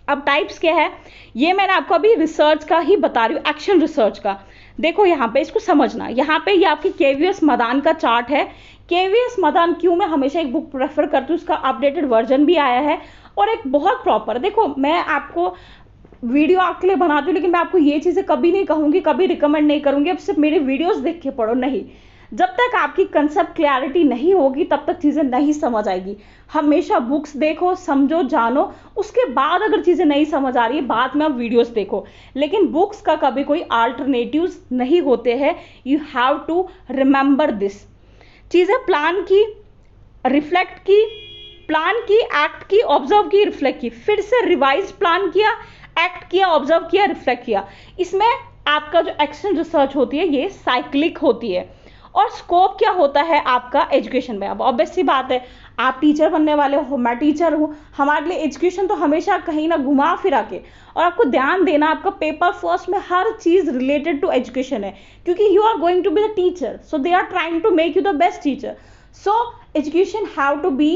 अब टाइप्स क्या है, ये मैंने आपको अभी रिसर्च का ही बता रही हूँ, एक्शन रिसर्च का। देखो यहाँ पे इसको समझना, यहाँ पे ये आपकी केवीएस मदान का चार्ट है। केवीएस मदान क्यों मैं हमेशा एक बुक प्रेफर करती हूँ, उसका अपडेटेड वर्जन भी आया है और एक बहुत प्रॉपर। देखो मैं आपको वीडियो आपके लिए बनाती हूँ, लेकिन मैं आपको ये चीज़ें कभी नहीं कहूँगी, कभी रिकमेंड नहीं करूँगी अब सिर्फ मेरे वीडियोस देख के पढ़ो, नहीं। जब तक आपकी कंसेप्ट क्लैरिटी नहीं होगी तब तक चीज़ें नहीं समझ आएगी। हमेशा बुक्स देखो, समझो, जानो, उसके बाद अगर चीज़ें नहीं समझ आ रही है बाद में आप वीडियोस देखो, लेकिन बुक्स का कभी कोई अल्टरनेटिव्स नहीं होते हैं। You have to remember this. चीज़ें प्लान की, रिफ्लेक्ट की, प्लान की, एक्ट की, ऑब्जर्व की, रिफ्लेक्ट की, फिर से रिवाइज प्लान किया, एक्ट किया, ऑब्जर्व किया, रिफ्लेक्ट किया। इसमें आपका जो एक्शन रिसर्च होती है ये साइक्लिक होती है। और स्कोप क्या होता है आपका एजुकेशन में? अब ऑब्वियस सी बात है, आप टीचर बनने वाले हो, मैं टीचर हूँ, हमारे लिए एजुकेशन तो हमेशा कहीं ना घुमा फिरा के, और आपको ध्यान देना आपका पेपर फर्स्ट में हर चीज रिलेटेड टू एजुकेशन है, क्योंकि you are going to be the teacher, so they are trying to make you the best teacher. So education have to be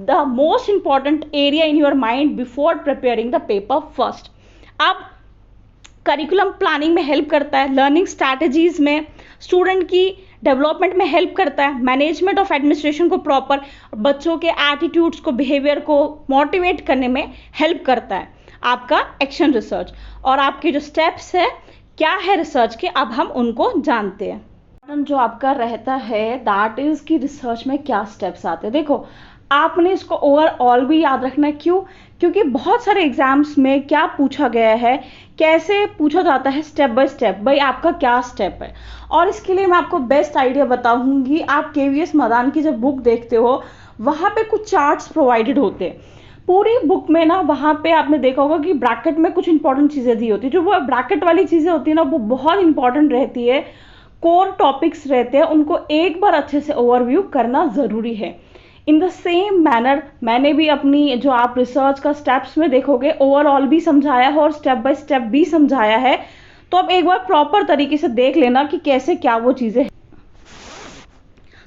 the most important area in your mind before preparing the paper first. अब curriculum planning में help करता है, learning strategies में, student की development में help करता है, management of administration को प्रॉपर, बच्चों के एटीट्यूड्स को, बिहेवियर को मोटिवेट करने में हेल्प करता है आपका एक्शन रिसर्च। और आपके जो स्टेप्स है क्या है रिसर्च के, अब हम उनको जानते हैं। जो आपका रहता है दैट इज कि रिसर्च में क्या स्टेप्स आते हैं। देखो आपने इसको ओवरऑल भी याद रखना है, क्यों? क्योंकि बहुत सारे एग्जाम्स में क्या पूछा गया है, कैसे पूछा जाता है, स्टेप बाय स्टेप, भाई आपका क्या स्टेप है। और इसके लिए मैं आपको बेस्ट आइडिया बताऊंगी, आप केवीएस मदान की जब बुक देखते हो वहां पे कुछ चार्ट्स प्रोवाइडेड होते हैं पूरी बुक में ना। वहां पे आपने देखा होगा कि ब्रैकेट में कुछ इंपॉर्टेंट चीजें दी होती है, जो वो ब्रैकेट वाली चीजें होती है ना वो बहुत इंपॉर्टेंट रहती है, कोर टॉपिक्स रहते हैं, उनको एक बार अच्छे से ओवरव्यू करना ज़रूरी है। इन द सेम मैनर मैंने भी अपनी जो आप रिसर्च का स्टेप्स में देखोगे ओवरऑल भी समझाया है और स्टेप बाय स्टेप भी समझाया है, तो अब एक बार प्रॉपर तरीके से देख लेना कि कैसे क्या वो चीज़ें।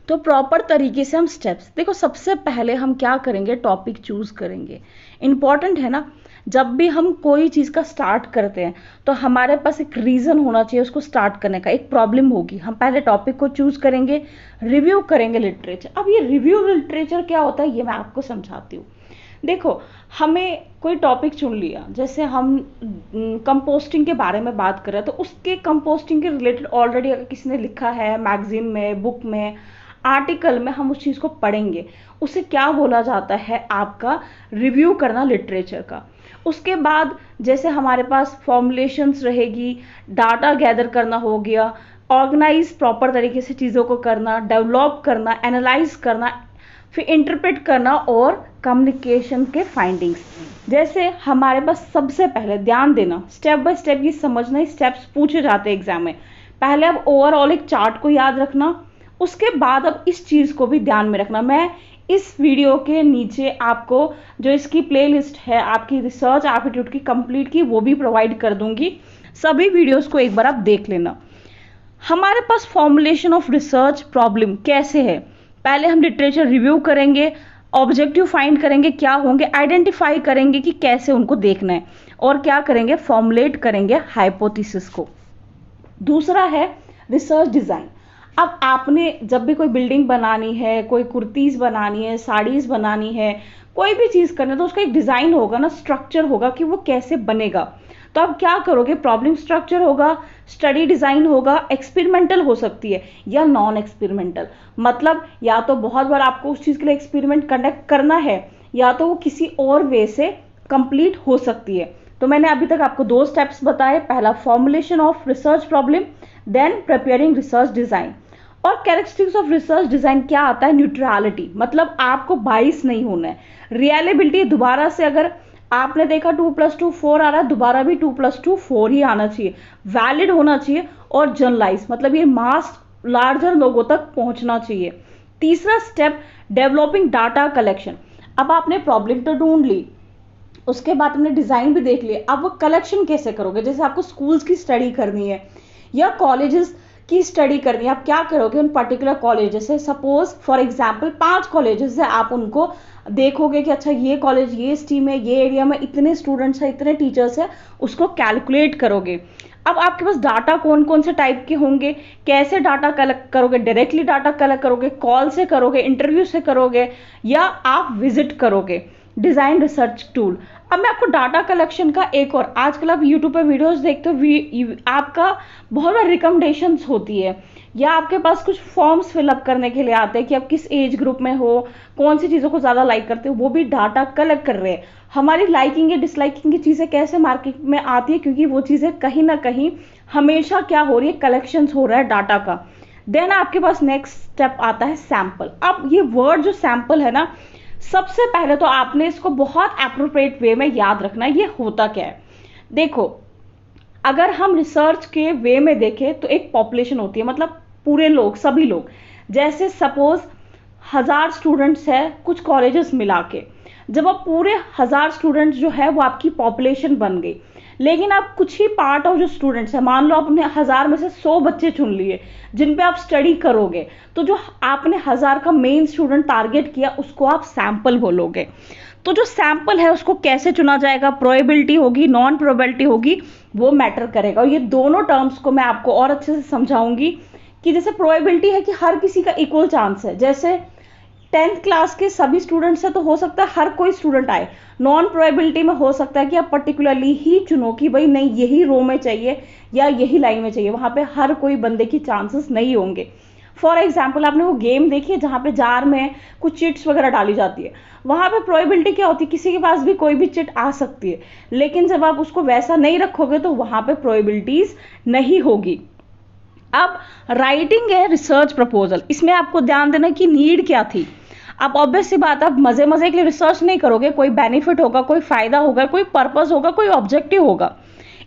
तो प्रॉपर तरीके से हम स्टेप्स देखो, सबसे पहले हम क्या करेंगे, टॉपिक चूज करेंगे। इंपॉर्टेंट है ना, जब भी हम कोई चीज़ का स्टार्ट करते हैं तो हमारे पास एक रीज़न होना चाहिए उसको स्टार्ट करने का, एक प्रॉब्लम होगी। हम पहले टॉपिक को चूज करेंगे, रिव्यू करेंगे लिटरेचर। अब ये रिव्यू लिटरेचर क्या होता है ये मैं आपको समझाती हूँ। देखो हमें कोई टॉपिक चुन लिया, जैसे हम कंपोस्टिंग के बारे में बात कर रहे हैं, तो उसके कंपोस्टिंग के रिलेटेड ऑलरेडी अगर किसी ने लिखा है मैगजीन में, बुक में, आर्टिकल में, हम उस चीज़ को पढ़ेंगे। उसे क्या बोला जाता है, आपका रिव्यू करना लिटरेचर का। उसके बाद जैसे हमारे पास फॉर्मुलेशंस रहेगी, डाटा गैदर करना हो गया, ऑर्गेनाइज प्रॉपर तरीके से चीज़ों को करना, डेवलप करना, एनालाइज करना, फिर इंटरप्रेट करना और कम्युनिकेशन के फाइंडिंग्स। जैसे हमारे पास सबसे पहले ध्यान देना, स्टेप बाय स्टेप ये समझना, स्टेप्स पूछे जाते हैं एग्जाम में। पहले अब ओवरऑल एक चार्ट को याद रखना, उसके बाद अब इस चीज़ को भी ध्यान में रखना। मैं इस वीडियो के नीचे आपको जो इसकी प्लेलिस्ट है आपकी रिसर्च एप्टीट्यूड की कंप्लीट की, वो भी प्रोवाइड कर दूंगी। सभी वीडियोस को एक बार आप देख लेना। हमारे पास फॉर्मुलेशन ऑफ रिसर्च प्रॉब्लम कैसे है, पहले हम लिटरेचर रिव्यू करेंगे, ऑब्जेक्टिव फाइंड करेंगे क्या होंगे, आइडेंटिफाई करेंगे कि कैसे उनको देखना है, और क्या करेंगे, फॉर्मुलेट करेंगे हाइपोथेसिस को। दूसरा है रिसर्च डिज़ाइन। अब आपने जब भी कोई बिल्डिंग बनानी है, कोई कुर्तीज़ बनानी है, साड़ीज़ बनानी है, कोई भी चीज़ करना है, तो उसका एक डिज़ाइन होगा ना, स्ट्रक्चर होगा कि वो कैसे बनेगा। तो आप क्या करोगे, प्रॉब्लम स्ट्रक्चर होगा, स्टडी डिज़ाइन होगा, एक्सपेरिमेंटल हो सकती है या नॉन एक्सपेरिमेंटल। मतलब या तो बहुत बार आपको उस चीज़ के लिए एक्सपेरिमेंट कंडक्ट करना है, या तो वो किसी और वे से कंप्लीट हो सकती है। तो मैंने अभी तक आपको 2 स्टेप्स बताए, पहला formulation of research problem, then preparing research design. और कैरेक्टरिस्टिक्स ऑफ रिसर्च डिजाइन क्या आता है, न्यूट्रलिटी, मतलब आपको बाइस नहीं होना है, रियलेबिलिटी, दोबारा से अगर आपने देखा 2+2 4 आ रहा है, दोबारा भी 2+2 4 ही आना चाहिए, वैलिड होना चाहिए, और जनरलाइज मतलब ये मास लार्जर लोगों तक पहुंचना चाहिए। तीसरा स्टेप, डेवलपिंग डाटा कलेक्शन। अब आपने प्रॉब्लम तो ढूंढ ली, उसके बाद हमने डिजाइन भी देख लिया, अब वो कलेक्शन कैसे करोगे, जैसे आपको स्कूल्स की स्टडी करनी है या कॉलेजेस की स्टडी करनी है, आप क्या करोगे उन पर्टिकुलर कॉलेजेस से, सपोज फॉर एग्जांपल 5 कॉलेजेस है, आप उनको देखोगे कि अच्छा ये कॉलेज ये स्ट्रीम है, ये एरिया में इतने स्टूडेंट्स हैं, इतने टीचर्स हैं, उसको कैलकुलेट करोगे। अब आपके पास डाटा कौन कौन से टाइप के होंगे, कैसे डाटा कलेक्ट करोगे, डायरेक्टली डाटा कलेक्ट करोगे, कॉल से करोगे, इंटरव्यू से करोगे, या आप विजिट करोगे, डिजाइन रिसर्च टूल। अब मैं आपको डाटा कलेक्शन का एक और, आजकल आप यूट्यूब पे वीडियोस देखते हो, आपका बहुत बार रिकमेंडेशंस होती है या आपके पास कुछ फॉर्म्स फिलअप करने के लिए आते हैं कि आप किस एज ग्रुप में हो, कौन सी चीज़ों को ज़्यादा लाइक करते हो, वो भी डाटा कलेक्ट कर रहे हैं। हमारी लाइकिंग या डिसलाइकिंग की चीज़ें कैसे मार्केट में आती है, क्योंकि वो चीज़ें कहीं ना कहीं हमेशा क्या हो रही है, कलेक्शंस हो रहा है डाटा का। देन आपके पास नेक्स्ट स्टेप आता है सैंपल। अब ये वर्ड जो सैंपल है ना, सबसे पहले तो आपने इसको बहुत एप्रोप्रिएट वे में याद रखना है, ये होता क्या है। देखो, अगर हम रिसर्च के वे में देखें तो एक पॉपुलेशन होती है, मतलब पूरे लोग, सभी लोग, जैसे सपोज 1000 स्टूडेंट्स है कुछ कॉलेजेस मिला के, जब आप पूरे 1000 स्टूडेंट्स जो है वो आपकी पॉपुलेशन बन गई, लेकिन आप कुछ ही पार्ट ऑफ जो स्टूडेंट्स है, मान लो आपने 1000 में से 100 बच्चे चुन लिए जिन पे आप स्टडी करोगे, तो जो आपने 1000 का मेन स्टूडेंट टारगेट किया उसको आप सैंपल बोलोगे। तो जो सैंपल है उसको कैसे चुना जाएगा, प्रोबेबिलिटी होगी, नॉन प्रोबेबिलिटी होगी, वो मैटर करेगा। और ये दोनों टर्म्स को मैं आपको और अच्छे से समझाऊंगी कि जैसे प्रोबेबिलिटी है कि हर किसी का इक्वल चांस है, जैसे 10th क्लास के सभी स्टूडेंट्स है तो हो सकता है हर कोई स्टूडेंट आए। नॉन प्रोबेबिलिटी में हो सकता है कि आप पर्टिकुलरली ही चुनो कि भाई नहीं यही रो में चाहिए या यही लाइन में चाहिए, वहां पे हर कोई बंदे की चांसेस नहीं होंगे। फॉर एग्जाम्पल, आपने वो गेम देखी है जहाँ पे जार में कुछ चिट्स वगैरह डाली जाती है, वहां पे प्रोबेबिलिटी क्या होती है, किसी के पास भी कोई भी चिट आ सकती है, लेकिन जब आप उसको वैसा नहीं रखोगे तो वहां पे प्रोबेबिलिटीज नहीं होगी। अब राइटिंग है रिसर्च प्रपोजल, इसमें आपको ध्यान देना कि नीड क्या थी। आप ऑब्वियस सी बात, आप मजे मजे के लिए रिसर्च नहीं करोगे, कोई बेनिफिट होगा, कोई फायदा होगा, कोई पर्पस होगा, कोई ऑब्जेक्टिव होगा।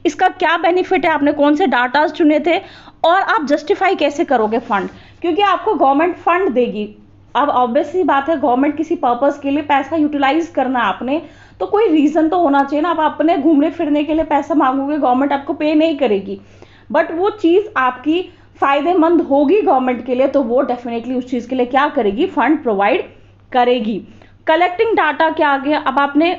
इसका क्या बेनिफिट है, आपने कौन से डाटाज चुने थे, और आप जस्टिफाई कैसे करोगे फंड, क्योंकि आपको गवर्नमेंट फंड देगी। अब ऑब्वियस सी बात है, गवर्नमेंट किसी पर्पस के लिए पैसा यूटिलाइज करना आपने, तो कोई रीजन तो होना चाहिए ना। आप अपने घूमने फिरने के लिए पैसा मांगोगे, गवर्नमेंट आपको पे नहीं करेगी, बट वो चीज आपकी फायदेमंद होगी गवर्नमेंट के लिए, तो वो डेफिनेटली उस चीज के लिए क्या करेगी, फंड प्रोवाइड करेगी। कलेक्टिंग डाटा क्या आ गया, अब आपने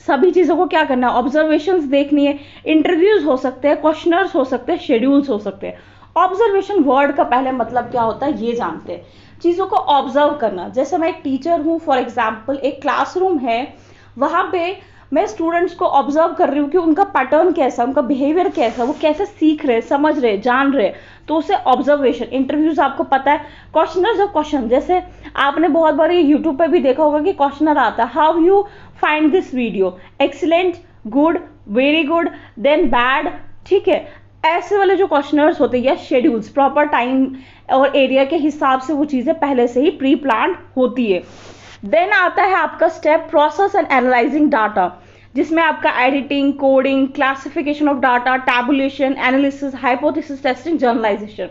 सभी चीजों को क्या करना है, ऑब्जर्वेशंस देखनी है, इंटरव्यूज हो सकते हैं, क्वेश्चनर्स हो सकते हैं, शेड्यूल्स हो सकते हैं। ऑब्जर्वेशन वर्ड का पहले मतलब क्या होता है ये जानते हैं, चीजों को ऑब्जर्व करना। जैसे मैं एक टीचर हूं, फॉर एग्जाम्पल एक क्लासरूम है, वहां पे मैं स्टूडेंट्स को ऑब्जर्व कर रही हूँ कि उनका पैटर्न कैसा, उनका बिहेवियर कैसा, वो कैसे सीख रहे, समझ रहे, जान रहे, तो उसे ऑब्जर्वेशन। इंटरव्यूज आपको पता है, क्वेश्चनर्स और क्वेश्चन, जैसे आपने बहुत बार यूट्यूब पे भी देखा होगा कि क्वेश्चनर आता है, how you find this video, excellent, good, very good, then bad, ठीक है, ऐसे वाले जो क्वेश्चनर्स होते हैं, या शेड्यूल्स, प्रॉपर टाइम और एरिया के हिसाब से वो चीजें पहले से ही प्री प्लान होती है। देन आता है आपका step process and analysing data, जिसमें आपका editing, coding, classification of data, tabulation, analysis, hypothesis testing, journalisation.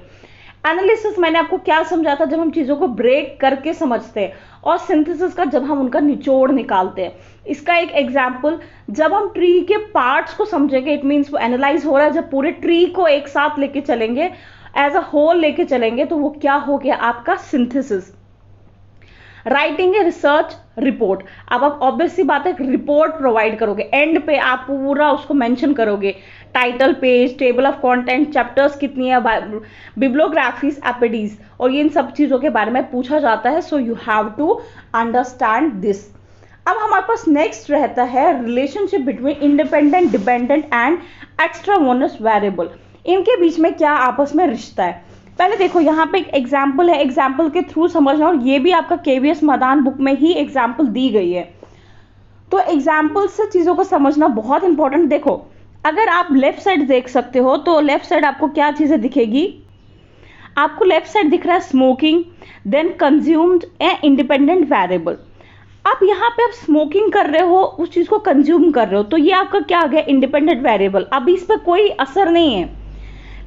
Analysis मैंने आपको क्या समझा था, जब हम चीजों को ब्रेक करके समझते हैं, और सिंथेसिस का जब हम उनका निचोड़ निकालते हैं। इसका एक एग्जाम्पल, जब हम ट्री के पार्ट्स को समझेंगे, इट मीन्स वो एनालाइज हो रहा है, जब पूरे ट्री को एक साथ लेके चलेंगे, एज अ होल लेके चलेंगे, तो वो क्या हो गया आपका सिंथेसिस। राइटिंग है रिसर्च रिपोर्ट, अब आप ऑब्वियस सी बात है रिपोर्ट प्रोवाइड करोगे, एंड पे आप पूरा उसको मेंशन करोगे, title page, table of content, chapters कितनी है, बिब्लियोग्राफीज, एपिडीज, और ये इन सब चीजों के बारे में पूछा जाता है। So you have to understand this. अब हमारे पास नेक्स्ट रहता है relationship between independent, dependent and extraneous variable. इनके बीच में क्या आपस में रिश्ता है। पहले देखो, यहाँ पे एक एग्जाम्पल है, एग्जाम्पल के थ्रू समझना, और ये भी आपका केवीएस मदान बुक में ही एग्जाम्पल दी गई है। तो एग्जाम्पल से चीज़ों को समझना बहुत इंपॉर्टेंट। देखो, अगर आप लेफ्ट साइड देख सकते हो तो लेफ्ट साइड आपको क्या चीज़ें दिखेगी? आपको लेफ्ट साइड दिख रहा है smoking, then consumed a independent variable. आप यहाँ पे आप स्मोकिंग कर रहे हो, उस चीज़ को कंज्यूम कर रहे हो, तो ये आपका क्या आ गया? Independent variable. अभी इस पर कोई असर नहीं है,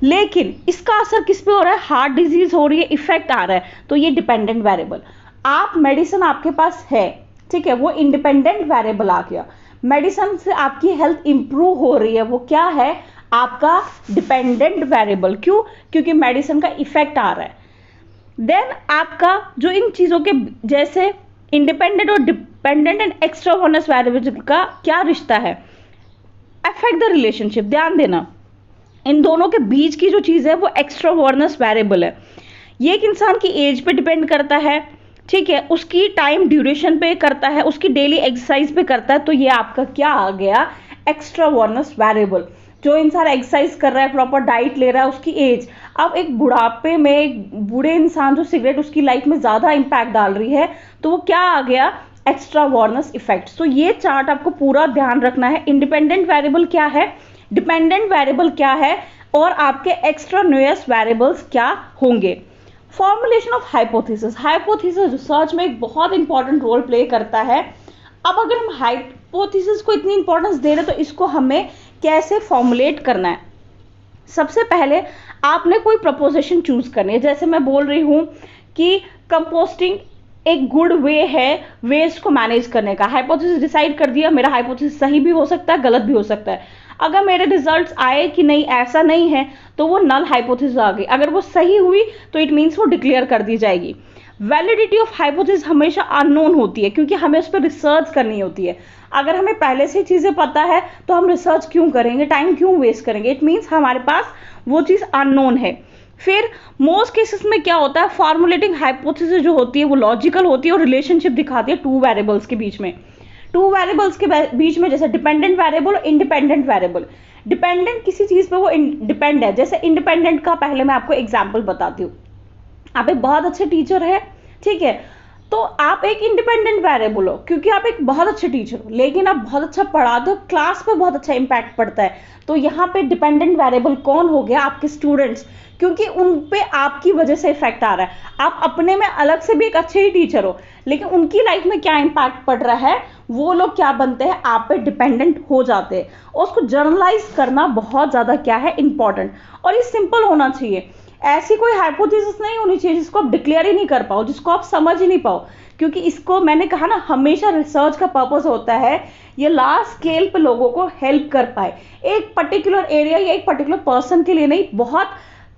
लेकिन इसका असर किस पे हो रहा है? हार्ट डिजीज हो रही है, इफेक्ट आ रहा है, तो ये डिपेंडेंट वेरिएबल। आप मेडिसिन आपके पास है, ठीक है, वो इंडिपेंडेंट वेरिएबल आ गया। मेडिसिन से आपकी हेल्थ इंप्रूव हो रही है, वो क्या है? आपका डिपेंडेंट वेरिएबल। क्यों? क्योंकि मेडिसिन का इफेक्ट आ रहा है। देन आपका जो इन चीज़ों के जैसे इंडिपेंडेंट और डिपेंडेंट एंड एक्स्ट्रावोर्नस वेरिएबल का क्या रिश्ता है? Affect the relationship. ध्यान देना, इन दोनों के बीच की जो चीज़ है वो एक्स्ट्रावोर्नस वेरिएबल है। ये एक इंसान की एज पे डिपेंड करता है, ठीक है, उसकी टाइम ड्यूरेशन पे करता है, उसकी डेली एक्सरसाइज पे करता है, तो ये आपका क्या आ गया? एक्स्ट्रावोर्नस वेरिएबल। जो इंसान एक्सरसाइज कर रहा है, प्रॉपर डाइट ले रहा है, उसकी एज। अब एक बुढ़ापे में एक बूढ़े इंसान जो सिगरेट उसकी लाइफ में ज़्यादा इंपैक्ट डाल रही है, तो वो क्या आ गया? एक्स्ट्रावोर्नस इफेक्ट। तो ये चार्ट आपको पूरा ध्यान रखना है। इंडिपेंडेंट वेरिएबल क्या है, डिपेंडेंट वेरिएबल क्या है, और आपके एक्स्ट्रान्यूअस वेरिएबल्स क्या होंगे। Formulation of hypothesis. Hypothesis research में एक बहुत इंपॉर्टेंट रोल प्ले करता है। अब अगर हम हाइपोथेसिस को इतनी इंपॉर्टेंस दे रहे हैं, तो इसको हमें कैसे फॉर्मुलेट करना है? सबसे पहले आपने कोई प्रपोजिशन चूज करनी है। जैसे मैं बोल रही हूं कि कंपोस्टिंग एक गुड वे है वेस्ट को मैनेज करने का। हाइपोथेसिस डिसाइड कर दिया, मेरा हाइपोथेसिस सही भी हो सकता है, गलत भी हो सकता है। अगर मेरे रिजल्ट्स आए कि नहीं ऐसा नहीं है, तो वो नल हाइपोथेसिस आ गई। अगर वो सही हुई तो इट मीन्स वो डिक्लेयर कर दी जाएगी। वैलिडिटी ऑफ हाइपोथेसिस हमेशा अननोन होती है, क्योंकि हमें उस पर रिसर्च करनी होती है। अगर हमें पहले से चीज़ें पता है तो हम रिसर्च क्यों करेंगे, टाइम क्यों वेस्ट करेंगे? इट मीन्स हमारे पास वो चीज़ अननोन है। फिर मोस्ट केसेस में क्या होता है? फॉर्मुलेटिंग हाइपोथेसिस जो होती है वो लॉजिकल होती है और रिलेशनशिप दिखाती है टू वेरिएबल्स के बीच में। टू वेरिएबल्स के बीच में, जैसे डिपेंडेंट वेरिएबल और इंडिपेंडेंट वेरिएबल। डिपेंडेंट किसी चीज पे वो डिपेंड है। जैसे इंडिपेंडेंट का पहले मैं आपको एग्जांपल बताती हूँ। आप एक बहुत अच्छे टीचर है, ठीक है, तो आप एक इंडिपेंडेंट वेरिएबल हो क्योंकि आप एक बहुत अच्छे टीचर हो, लेकिन आप बहुत अच्छा पढ़ाते हो, क्लास पे बहुत अच्छा इंपैक्ट पड़ता है। तो यहाँ पे डिपेंडेंट वेरिएबल कौन हो गया? आपके स्टूडेंट्स, क्योंकि उन पे आपकी वजह से इफेक्ट आ रहा है। आप अपने में अलग से भी एक अच्छे ही टीचर हो, लेकिन उनकी लाइफ में क्या इंपैक्ट पड़ रहा है, वो लोग क्या बनते हैं? आप पे डिपेंडेंट हो जाते हैं। और उसको जर्नलाइज करना बहुत ज़्यादा क्या है? इंपॉर्टेंट। और ये सिंपल होना चाहिए। ऐसी कोई हाइपोथेसिस नहीं होनी चाहिए जिसको आप डिक्लेयर ही नहीं कर पाओ, जिसको आप समझ ही नहीं पाओ, क्योंकि इसको मैंने कहा ना, हमेशा रिसर्च का पर्पस होता है ये लार्ज स्केल पे लोगों को हेल्प कर पाए, एक पर्टिकुलर एरिया या एक पर्टिकुलर पर्सन के लिए नहीं, बहुत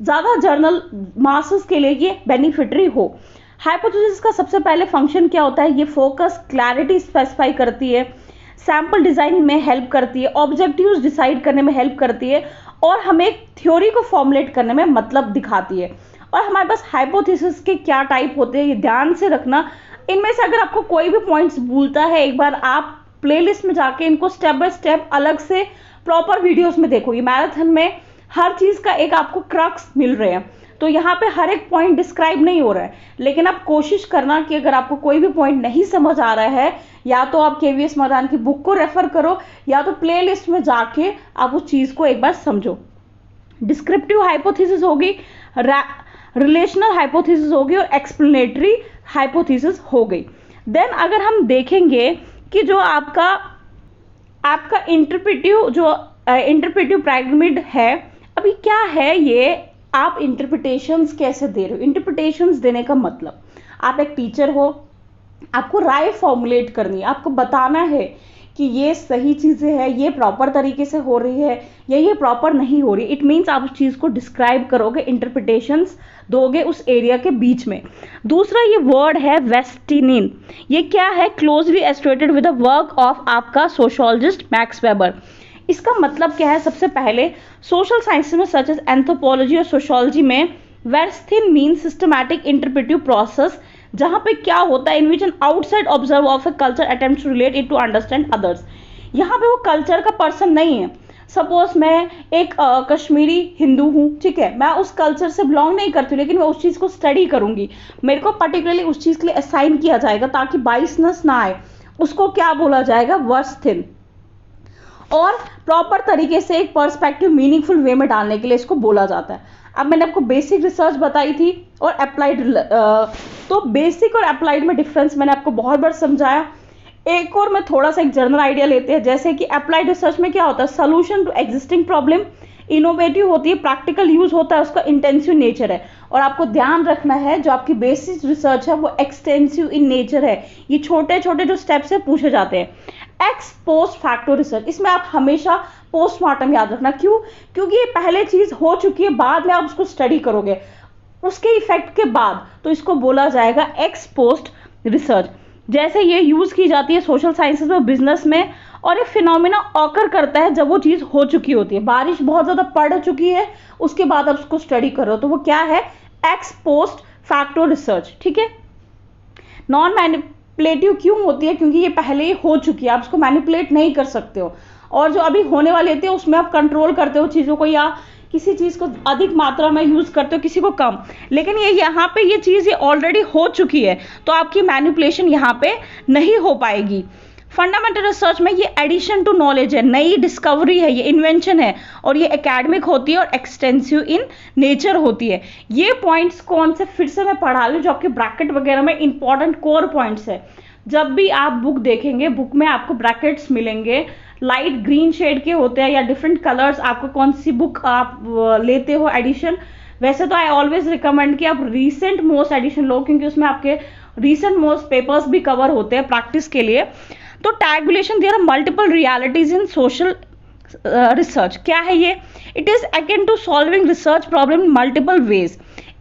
ज़्यादा जर्नल मासेस के लिए ये बेनिफिटरी हो। हाइपोथेसिस का सबसे पहले फंक्शन क्या होता है? ये फोकस, क्लैरिटी स्पेसिफाई करती है, सैंपल डिजाइन में हेल्प करती है, ऑब्जेक्टिव्स डिसाइड करने में हेल्प करती है, और हमें एक थ्योरी को फॉर्मुलेट करने में मतलब दिखाती है। और हमारे पास हाइपोथेसिस के क्या टाइप होते हैं ये ध्यान से रखना। इनमें से अगर आपको कोई भी पॉइंट्स भूलता है, एक बार आप प्लेलिस्ट में जाके इनको स्टेप बाय स्टेप अलग से प्रॉपर वीडियोस में देखोगे। मैराथन में हर चीज़ का एक आपको क्रक्स मिल रहे हैं, तो यहाँ पे हर एक पॉइंट डिस्क्राइब नहीं हो रहा है, लेकिन आप कोशिश करना कि अगर आपको कोई भी पॉइंट नहीं समझ आ रहा है, या तो आप केवीएस मदान की बुक को रेफर करो, या तो प्लेलिस्ट में जाके आप उस चीज़ को एक बार समझो। डिस्क्रिप्टिव हाइपोथेसिस होगी, रिलेशनल हाइपोथेसिस होगी, और एक्सप्लेनेटरी हाइपोथेसिस हो गई। देन अगर हम देखेंगे कि जो आपका इंटरप्रेटिव पिरामिड है, अभी क्या है ये, आप इंटरप्रिटेशंस कैसे दे रहे हो? इंटरप्रिटेशंस देने का मतलब, आप एक टीचर हो, आपको राय फॉर्मुलेट करनी है, आपको बताना है कि ये सही चीज़ें हैं, ये प्रॉपर तरीके से हो रही है या ये प्रॉपर नहीं हो रही। इट मीन्स आप उस चीज़ को डिस्क्राइब करोगे, इंटरप्रिटेशंस दोगे उस एरिया के बीच में। दूसरा ये वर्ड है वेस्टिनिन, ये क्या है? Closely associated with the work of आपका सोशियोलॉजिस्ट मैक्स वेबर। इसका मतलब क्या है? सबसे पहले सोशल साइंस में सच एज एंथ्रोपोलॉजी और सोशियोलॉजी में verstehen mean systematic interpretive process, जहां पे क्या होता है, in which an outside observe of a culture attempts to relate it to understand others. यहाँ पे वो कल्चर का पर्सन नहीं है। सपोज मैं एक कश्मीरी हिंदू हूँ, ठीक है, मैं उस कल्चर से बिलोंग नहीं करती हूँ, लेकिन मैं उस चीज़ को स्टडी करूंगी, मेरे को पर्टिकुलरली उस चीज़ के लिए असाइन किया जाएगा ताकि बाइसनेस ना आए। उसको क्या बोला जाएगा, वर्स थिन। और प्रॉपर तरीके से एक पर्सपेक्टिव मीनिंगफुल वे में डालने के लिए इसको बोला जाता है। अब मैंने आपको बेसिक रिसर्च बताई थी और अप्लाइड, तो बेसिक और अप्लाइड में डिफरेंस मैंने आपको बहुत बार समझाया। एक और मैं थोड़ा सा एक जनरल आइडिया लेते हैं, जैसे कि अप्लाइड रिसर्च में क्या होता है, solution to existing problem, innovative होती है, प्रैक्टिकल यूज होता है, उसका इंटेंसिव नेचर है। और आपको ध्यान रखना है जो आपकी बेसिक रिसर्च है वो एक्सटेंसिव इन नेचर है, ये छोटे छोटे जो स्टेप्स है पूछे जाते हैं। एक्स पोस्ट फैक्टो रिसर्च, इसमें आप हमेशा पोस्टमार्टम याद रखना, क्यों, क्योंकि ये पहले चीज हो चुकी है, बाद में आप उसको स्टडी करोगे उसके इफेक्ट के बाद, तो इसको बोला जाएगा एक्स पोस्ट रिसर्च। जैसे ये यूज की जाती है सोशल साइंसेस में, बिजनेस में, और ये फिनोमिना ऑकर करता है जब वो चीज हो चुकी होती है, बारिश बहुत ज्यादा पड़ चुकी है, उसके बाद आप उसको स्टडी करो, तो वो क्या है, एक्स पोस्ट फैक्टो रिसर्च। ठीक है। नॉन मैनिपुलेटिव क्यों होती है, क्योंकि ये पहले ही हो चुकी है, आप उसको मैनिपुलेट नहीं कर सकते हो, और जो अभी होने वाली होती है उसमें आप कंट्रोल करते हो चीजों को, या किसी चीज को अधिक मात्रा में यूज करते हो, किसी को कम। लेकिन ये यहाँ पे ये चीज ये ऑलरेडी हो चुकी है, तो आपकी मैनिपुलेशन यहाँ पे नहीं हो पाएगी। फंडामेंटल रिसर्च में ये एडिशन टू नॉलेज है, नई डिस्कवरी है, ये इन्वेंशन है, और ये एकेडमिक होती है और एक्सटेंसिव इन नेचर होती है। ये पॉइंट्स कौन से फिर से मैं पढ़ा लूँ जो आपके ब्रैकेट वगैरह में इंपॉर्टेंट कोर पॉइंट्स है। जब भी आप बुक देखेंगे, बुक में आपको ब्रैकेट्स मिलेंगे, लाइट ग्रीन शेड के होते हैं या डिफरेंट कलर्स, आपको कौन सी बुक आप लेते हो एडिशन। वैसे तो आई ऑलवेज रिकमेंड कि आप रीसेंट मोस्ट एडिशन लो, क्योंकि उसमें आपके रीसेंट मोस्ट पेपर्स भी कवर होते हैं प्रैक्टिस के लिए। तो triangulation, there are multiple realities in social research. क्या है ये, it is akin to solving research problem in multiple ways,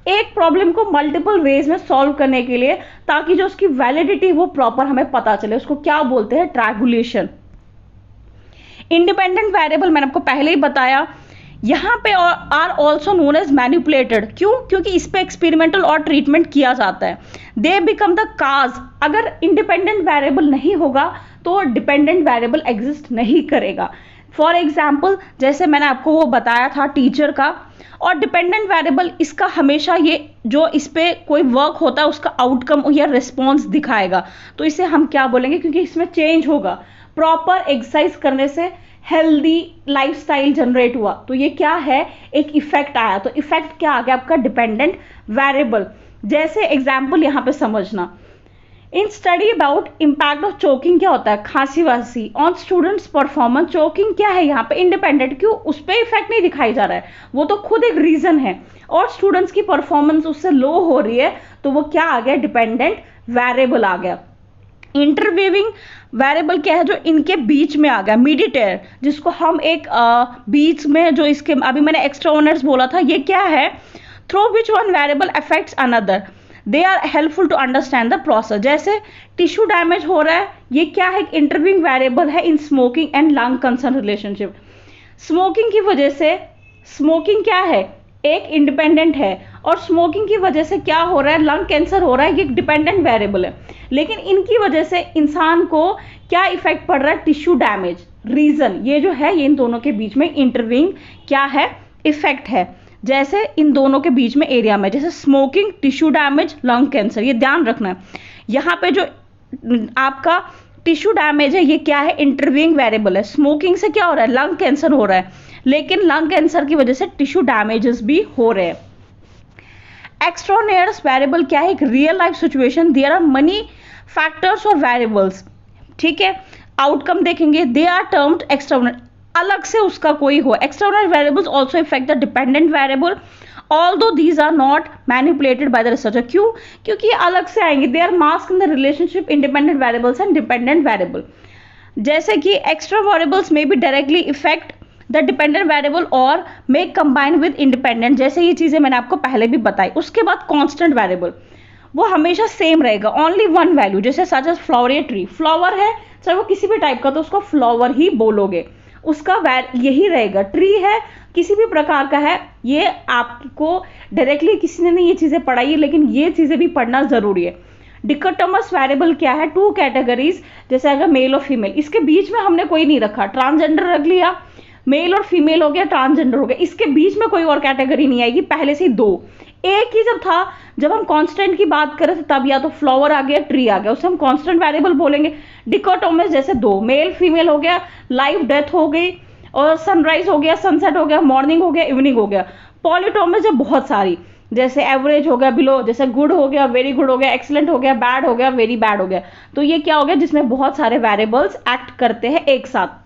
एक प्रॉब्लम को मल्टीपल वेज में सॉल्व करने के लिए, ताकि जो उसकी वैलिडिटी वो प्रॉपर हमें पता चले, उसको क्या बोलते हैं, ट्रैगुलेशन। इंडिपेंडेंट वेरिएबल मैंने आपको पहले ही बताया, यहाँ पे are also known as manipulated, क्यों, क्योंकि इस पे एक्सपेरिमेंटल और ट्रीटमेंट किया जाता है। दे बिकम द काज, अगर इंडिपेंडेंट वेरिएबल नहीं होगा तो डिपेंडेंट वेरिएबल एग्जिस्ट नहीं करेगा। फॉर एग्जाम्पल, जैसे मैंने आपको वो बताया था टीचर का, और डिपेंडेंट वेरिएबल इसका हमेशा ये जो इस पे कोई वर्क होता है उसका आउटकम या रिस्पॉन्स दिखाएगा, तो इसे हम क्या बोलेंगे, क्योंकि इसमें चेंज होगा। प्रॉपर एक्सरसाइज करने से हेल्दी लाइफस्टाइल जनरेट हुआ, तो ये क्या है, एक इफेक्ट आया, तो इफेक्ट क्या आ गया आपका, डिपेंडेंट वेरिएबल। जैसे एग्जाम्पल यहाँ पे समझना, in study about impact of choking, क्या होता है, खांसी वासी, ऑन स्टूडेंट्स परफॉर्मेंस। चोकिंग क्या है यहाँ पे, इंडिपेंडेंट, क्यों, उस पर इफेक्ट नहीं दिखाई जा रहा है, वो तो खुद एक रीजन है, और स्टूडेंट्स की परफॉर्मेंस उससे लो हो रही है, तो वो क्या आ गया, डिपेंडेंट वेरिएबल आ गया। इंटरवीविंग वेरिएबल क्या है, जो इनके बीच में आ गया, मीडिएटर, जिसको हम एक बीच में जो इसके अभी मैंने एक्स्ट्रा ओनर्स बोला था, ये क्या है, through which one variable affects another, they are helpful to understand the process. जैसे टिश्यू डैमेज हो रहा है, ये क्या है, इंटरवीविंग वेरिएबल है in smoking and lung cancer relationship. Smoking की वजह से, स्मोकिंग क्या है, एक इंडिपेंडेंट है, और स्मोकिंग की वजह से क्या हो रहा है, लंग कैंसर हो रहा है, ये डिपेंडेंट वेरिएबल है। लेकिन इनकी वजह से इंसान को क्या इफेक्ट पड़ रहा है, टिश्यू डैमेज, रीजन ये जो है, ये इन दोनों के बीच में इंटरवीइंग क्या है, इफेक्ट है। जैसे इन दोनों के बीच में एरिया में, जैसे smoking, tissue damage, lung cancer, ये ध्यान रखना है। यहाँ पे जो आपका टिश्यू डैमेज है, ये क्या है, इंटरवीइंग वेरिएबल है। स्मोकिंग से क्या हो रहा है, लंग कैंसर हो रहा है, लेकिन लंग कैंसर की वजह से टिश्यू डैमेजेस भी हो रहे हैं। एक्सट्राऑर्डिनरी वेरिएबल क्या है, एक real life situation, there are many factors और वेरिएबल्स, ठीक है, आउटकम देखेंगे, दे आर टर्म्ड एक्सट्राऑर्डिनरी, अलग से उसका कोई हो। Extraordinary variables also effect the dependent variable, although these are not manipulated by the researcher. क्यों, क्योंकि ये अलग से आएंगे, they are mask in the relationship independent variables and dependent variable. जैसे कि एक्स्ट्रा वेरिएबल्स में भी directly effect the dependent variable और मे कंबाइन विद इंडिपेंडेंट, जैसे ये चीजें मैंने आपको पहले भी बताई। उसके बाद कांस्टेंट वेरिएबल, वो हमेशा सेम रहेगा, ओनली वन वैल्यू, जैसे सच एज फ्लावर या ट्री, फ्लावर है चाहे वो किसी भी टाइप का, तो उसको फ्लावर ही बोलोगे, उसका यही रहेगा। ट्री है किसी भी प्रकार का है, ये आपको डायरेक्टली किसी ने नहीं ये चीजें पढ़ाई है, लेकिन ये चीजें भी पढ़ना जरूरी है। डिकोटोमस वेरिएबल क्या है, टू कैटेगरीज, जैसे अगर मेल और फीमेल, इसके बीच में हमने कोई नहीं रखा, ट्रांसजेंडर रख लिया, मेल और फीमेल हो गया, ट्रांसजेंडर हो गया, इसके बीच में कोई और कैटेगरी नहीं आएगी, पहले से ही दो, एक ही जब था, जब हम कांस्टेंट की बात कर रहे थे तब या तो फ्लावर आ गया, ट्री आ गया, उसे हम कांस्टेंट वेरिएबल बोलेंगे। डिकोटोमिस जैसे दो, मेल फीमेल हो गया, लाइफ डेथ हो गई, और सनराइज हो गया, सनसेट हो गया, मॉर्निंग हो गया, इवनिंग हो गया। पॉलीटोमिस जब बहुत सारी, जैसे एवरेज हो गया, बिलो, जैसे गुड हो गया, वेरी गुड हो गया, एक्सीलेंट हो गया, बैड हो गया, वेरी बैड हो गया। तो ये क्या हो गया, जिसमें बहुत सारे वेरिएबल्स एक्ट करते हैं एक साथ।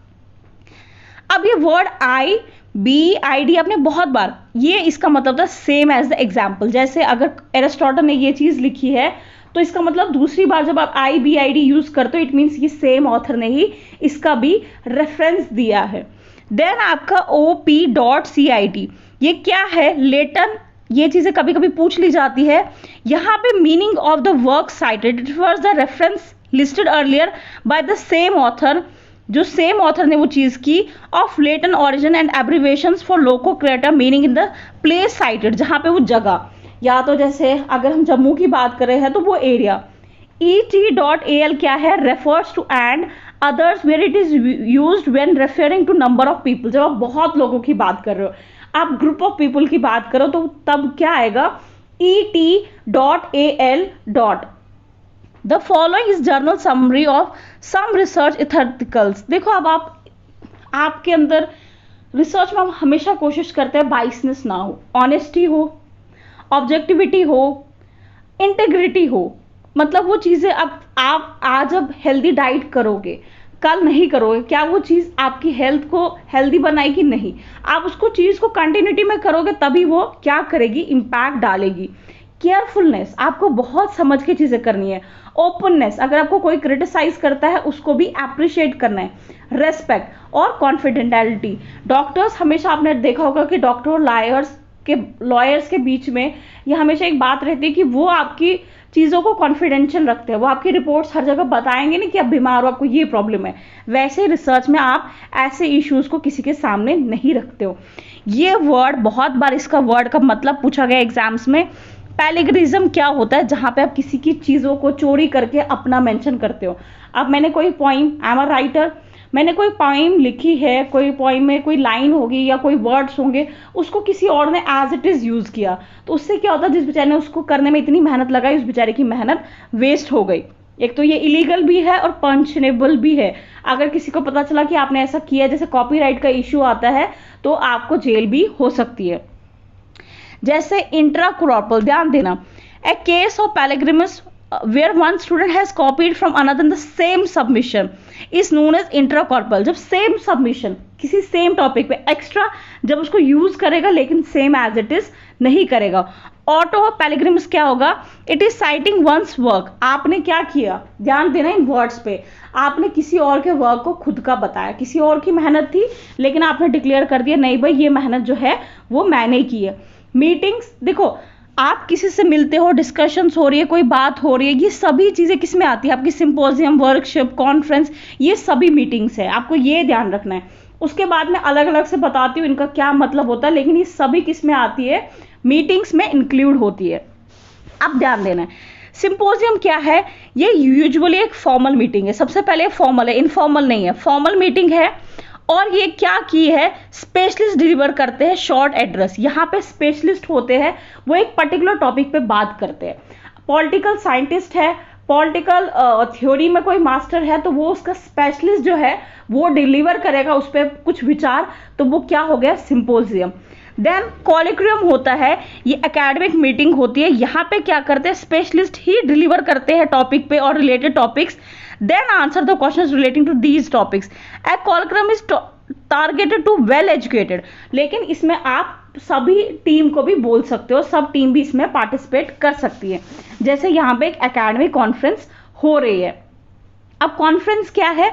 अब ये word I B I D आपने बहुत बार, ये इसका मतलब था सेम एज द एग्जाम्पल। जैसे अगर एरिस्टोटल ने ये चीज लिखी है तो इसका मतलब दूसरी बार जब आप I B I D use करते हो, इट मीन्स ये सेम ऑथर ने ही इसका भी रेफरेंस दिया है। देन आपका O P dot C I T, ये क्या है, लेटन, ये चीजें कभी कभी पूछ ली जाती है। यहाँ पे meaning of the work cited, it was the reference listed earlier by the same author, जो सेम ऑथर ने वो चीज की, of Latin origin and abbreviations for loco creator meaning in the place cited, जहां पे वो जगह, या तो जैसे अगर हम जम्मू की बात कर रहे हैं तो वो एरिया। et.al क्या है, refers to and others where it is used when referring to number of people. जब आप बहुत लोगों की बात कर रहे हो, आप ग्रुप ऑफ पीपल की बात करो तो तब क्या आएगा, et.al. The following is journal summary of some research ethicals. देखो अब आपके अंदर रिसर्च में हम हमेशा कोशिश करते हैं बाइसनेस ना हो, ऑनेस्टी हो, ऑब्जेक्टिविटी हो, इंटेग्रिटी हो। मतलब वो चीजें अब आप आज अब हेल्दी डाइट करोगे, कल नहीं करोगे, क्या वो चीज आपकी हेल्थ को हेल्दी बनाएगी? नहीं। आप उसको चीज को कंटिन्यूटी में करोगे तभी वो क्या करेगी, इंपैक्ट डालेगी। केयरफुलनेस, आपको बहुत समझ के चीजें करनी है। ओपननेस, अगर आपको कोई क्रिटिसाइज करता है उसको भी अप्रिशिएट करना है। रेस्पेक्ट और कॉन्फिडेंशियलिटी। डॉक्टर्स, हमेशा आपने देखा होगा कि डॉक्टर और लॉयर्स के बीच में ये हमेशा एक बात रहती है कि वो आपकी चीज़ों को कॉन्फिडेंशियल रखते हैं, वो आपकी रिपोर्ट्स हर जगह बताएंगे नहीं कि आप बीमार हो, आपको ये प्रॉब्लम है। वैसे रिसर्च में आप ऐसे इश्यूज को किसी के सामने नहीं रखते हो। ये वर्ड बहुत बार, इसका वर्ड का मतलब पूछा गया एग्जाम्स में। पैलिग्रिज्म क्या होता है, जहां पे आप किसी की चीज़ों को चोरी करके अपना मेंशन करते हो। अब मैंने कोई poem, I am a writer, मैंने कोई पोइम लिखी है, कोई पोइम में कोई लाइन होगी या कोई वर्ड्स होंगे, उसको किसी और ने एज इट इज यूज किया, तो उससे क्या होता है, जिस बेचारे ने उसको करने में इतनी मेहनत लगाई, उस बेचारे की मेहनत वेस्ट हो गई। एक तो ये इलीगल भी है और पंचनेबल भी है। अगर किसी को पता चला कि आपने ऐसा किया, जैसे कॉपीराइट का इश्यू आता है, तो आपको जेल भी हो सकती है। जैसे इंट्राकॉर्पल, ध्यान देना, a case of plagiarism where one student has copied from another in the same submission is known as intracorporal। जब सेम सबमिशन किसी सेम टॉपिक पे एक्स्ट्रा जब उसको यूज करेगा लेकिन सेम एज इट इज नहीं करेगा। ऑटो पैलिग्रिमस क्या होगा, it is citing one's work. आपने क्या किया, ध्यान देना इन वर्ड्स पे, आपने किसी और के वर्क को खुद का बताया, किसी और की मेहनत थी लेकिन आपने डिक्लेयर कर दिया नहीं भाई ये मेहनत जो है वो मैंने की है। मीटिंग्स, देखो आप किसी से मिलते हो, डिस्कशंस हो रही है, कोई बात हो रही है, ये सभी चीज़ें किस में आती है, आपकी सिंपोजियम, वर्कशॉप, कॉन्फ्रेंस, ये सभी मीटिंग्स है, आपको ये ध्यान रखना है। उसके बाद में अलग अलग से बताती हूँ इनका क्या मतलब होता है, लेकिन ये सभी किस में आती है, मीटिंग्स में इंक्लूड होती है। अब ध्यान देना है, सिंपोजियम क्या है, ये यूजुअली एक फॉर्मल मीटिंग है। सबसे पहले फॉर्मल है, इनफॉर्मल नहीं है, फॉर्मल मीटिंग है। और ये क्या की है, स्पेशलिस्ट डिलीवर करते हैं शॉर्ट एड्रेस। यहाँ पे स्पेशलिस्ट होते हैं, वो एक पर्टिकुलर टॉपिक पे बात करते हैं। पॉलिटिकल साइंटिस्ट है, पॉलिटिकल थ्योरी में कोई मास्टर है, तो वो उसका स्पेशलिस्ट जो है वो डिलीवर करेगा उस पर कुछ विचार, तो वो क्या हो गया, सिंपोजियम। देन कॉलिक्रियम होता है, ये एकेडमिक मीटिंग होती है। यहाँ पे क्या करते हैं, स्पेशलिस्ट ही डिलीवर करते हैं टॉपिक पे और related topics, then answer the questions relating to these topics. A colloquium is targeted to well educated, लेकिन इसमें आप सभी टीम को भी बोल सकते हो, सब टीम भी इसमें पार्टिसिपेट कर सकती है। जैसे यहाँ पे एक एकेडमिक कॉन्फ्रेंस हो रही है। अब कॉन्फ्रेंस क्या है,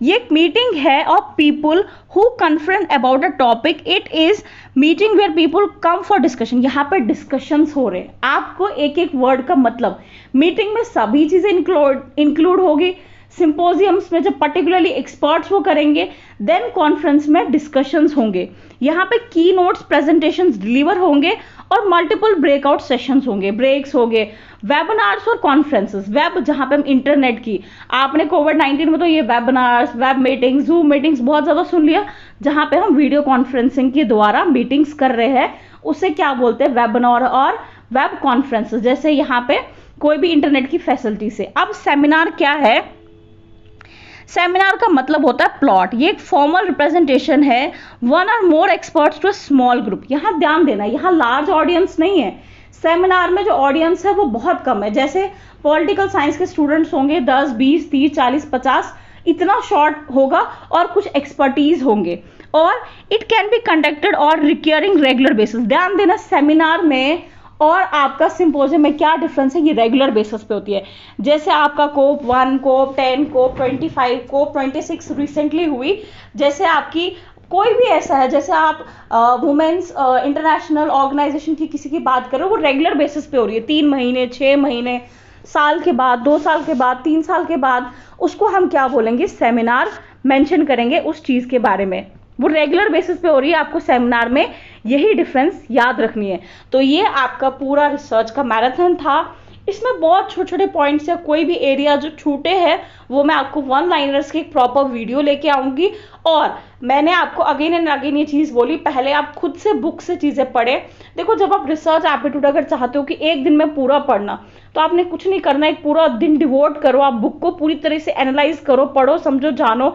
ये एक मीटिंग है of people who confront about a topic. It is meeting where people come for discussion. यहाँ पर डिस्कशंस हो रहे हैं, आपको एक एक वर्ड का मतलब, मीटिंग में सभी चीजें इंक्लूड होगी। सिंपोजियम्स में जब पर्टिकुलरली एक्सपर्ट्स वो करेंगे, देन कॉन्फ्रेंस में डिस्कशंस होंगे। यहाँ पे की नोट्स प्रेजेंटेशंस डिलीवर होंगे और मल्टीपल ब्रेकआउट सेशंस होंगे, ब्रेक्स होंगे, वेबिनार्स और कॉन्फ्रेंसेस। वेब जहाँ पे हम इंटरनेट की, आपने कोविड-19 में तो ये webinars, web meetings, zoom meetings बहुत ज़्यादा सुन लिया, जहाँ पे हम वीडियो कॉन्फ्रेंसिंग के द्वारा मीटिंग्स कर रहे हैं, उसे क्या बोलते हैं, वेबिनार और वेब कॉन्फ्रेंसेस, जैसे यहाँ पे कोई भी इंटरनेट की फैसिलिटी से। अब सेमिनार क्या है? सेमिनार का मतलब होता है प्लॉट। ये एक फॉर्मल रिप्रेजेंटेशन है, one or more experts to a small group. यहाँ ध्यान देना, यहाँ लार्ज ऑडियंस नहीं है। सेमिनार में जो ऑडियंस है वो बहुत कम है। जैसे पॉलिटिकल साइंस के स्टूडेंट्स होंगे 10, 20, 30, 40, 50, इतना शॉर्ट होगा, और कुछ एक्सपर्टीज होंगे। और इट कैन बी कंडक्टेड और रिकरिंग रेगुलर बेसिस। ध्यान देना, सेमिनार में और आपका सिंपोजियम में क्या डिफरेंस है, ये रेगुलर बेसिस पे होती है। जैसे आपका कोप 1, कोप 10, कोप 25, कोप 26 रिसेंटली हुई। जैसे आपकी कोई भी ऐसा है, जैसे आप वुमेन्स इंटरनेशनल ऑर्गेनाइजेशन की किसी की बात करो, वो रेगुलर बेसिस पे हो रही है, 3 महीने, 6 महीने, साल के बाद, 2 साल के बाद, 3 साल के बाद, उसको हम क्या बोलेंगे, सेमिनार मेंशन करेंगे उस चीज के बारे में। वो रेगुलर बेसिस पे हो रही है, आपको सेमिनार में यही डिफरेंस याद रखनी है। तो ये आपका पूरा रिसर्च का मैराथन था। इसमें बहुत छोटे छोटे पॉइंट्स या कोई भी एरिया जो छूटे हैं वो मैं आपको वन लाइनर्स की एक प्रॉपर वीडियो लेके आऊंगी। और मैंने आपको अगेन एंड अगेन ये चीज बोली, पहले आप खुद से बुक से चीजें पढ़े। देखो, जब आप रिसर्च एप्टीट्यूड अगर चाहते हो कि एक दिन में पूरा पढ़ना, तो आपने कुछ नहीं करना, एक पूरा दिन डिवोट करो, आप बुक को पूरी तरह से एनालाइज करो, पढ़ो, समझो, जानो।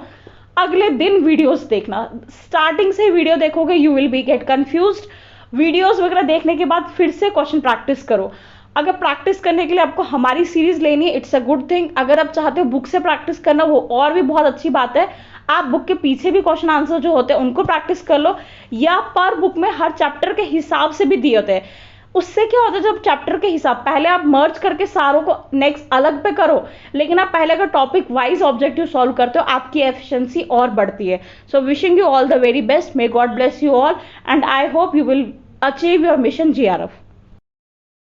अगले दिन वीडियोस देखना, स्टार्टिंग से वीडियो देखोगे you will be gate confused. Videos वगैरह देखने के बाद फिर से क्वेश्चन प्रैक्टिस करो। अगर प्रैक्टिस करने के लिए आपको हमारी सीरीज लेनी है, इट्स अ गुड थिंग। अगर आप चाहते हो बुक से प्रैक्टिस करना, वो और भी बहुत अच्छी बात है। आप बुक के पीछे भी क्वेश्चन आंसर जो होते हैं उनको प्रैक्टिस कर लो, या पर बुक में हर चैप्टर के हिसाब से भी दिए होते हैं। उससे क्या होता है, जब चैप्टर के हिसाब, पहले आप मर्ज करके सारों को नेक्स्ट अलग पे करो, लेकिन आप पहले अगर टॉपिक वाइज ऑब्जेक्टिव सॉल्व करते हो, आपकी एफिशिएंसी और बढ़ती है। So wishing you all the very best, may God bless you all, and I hope you will achieve your mission GRF.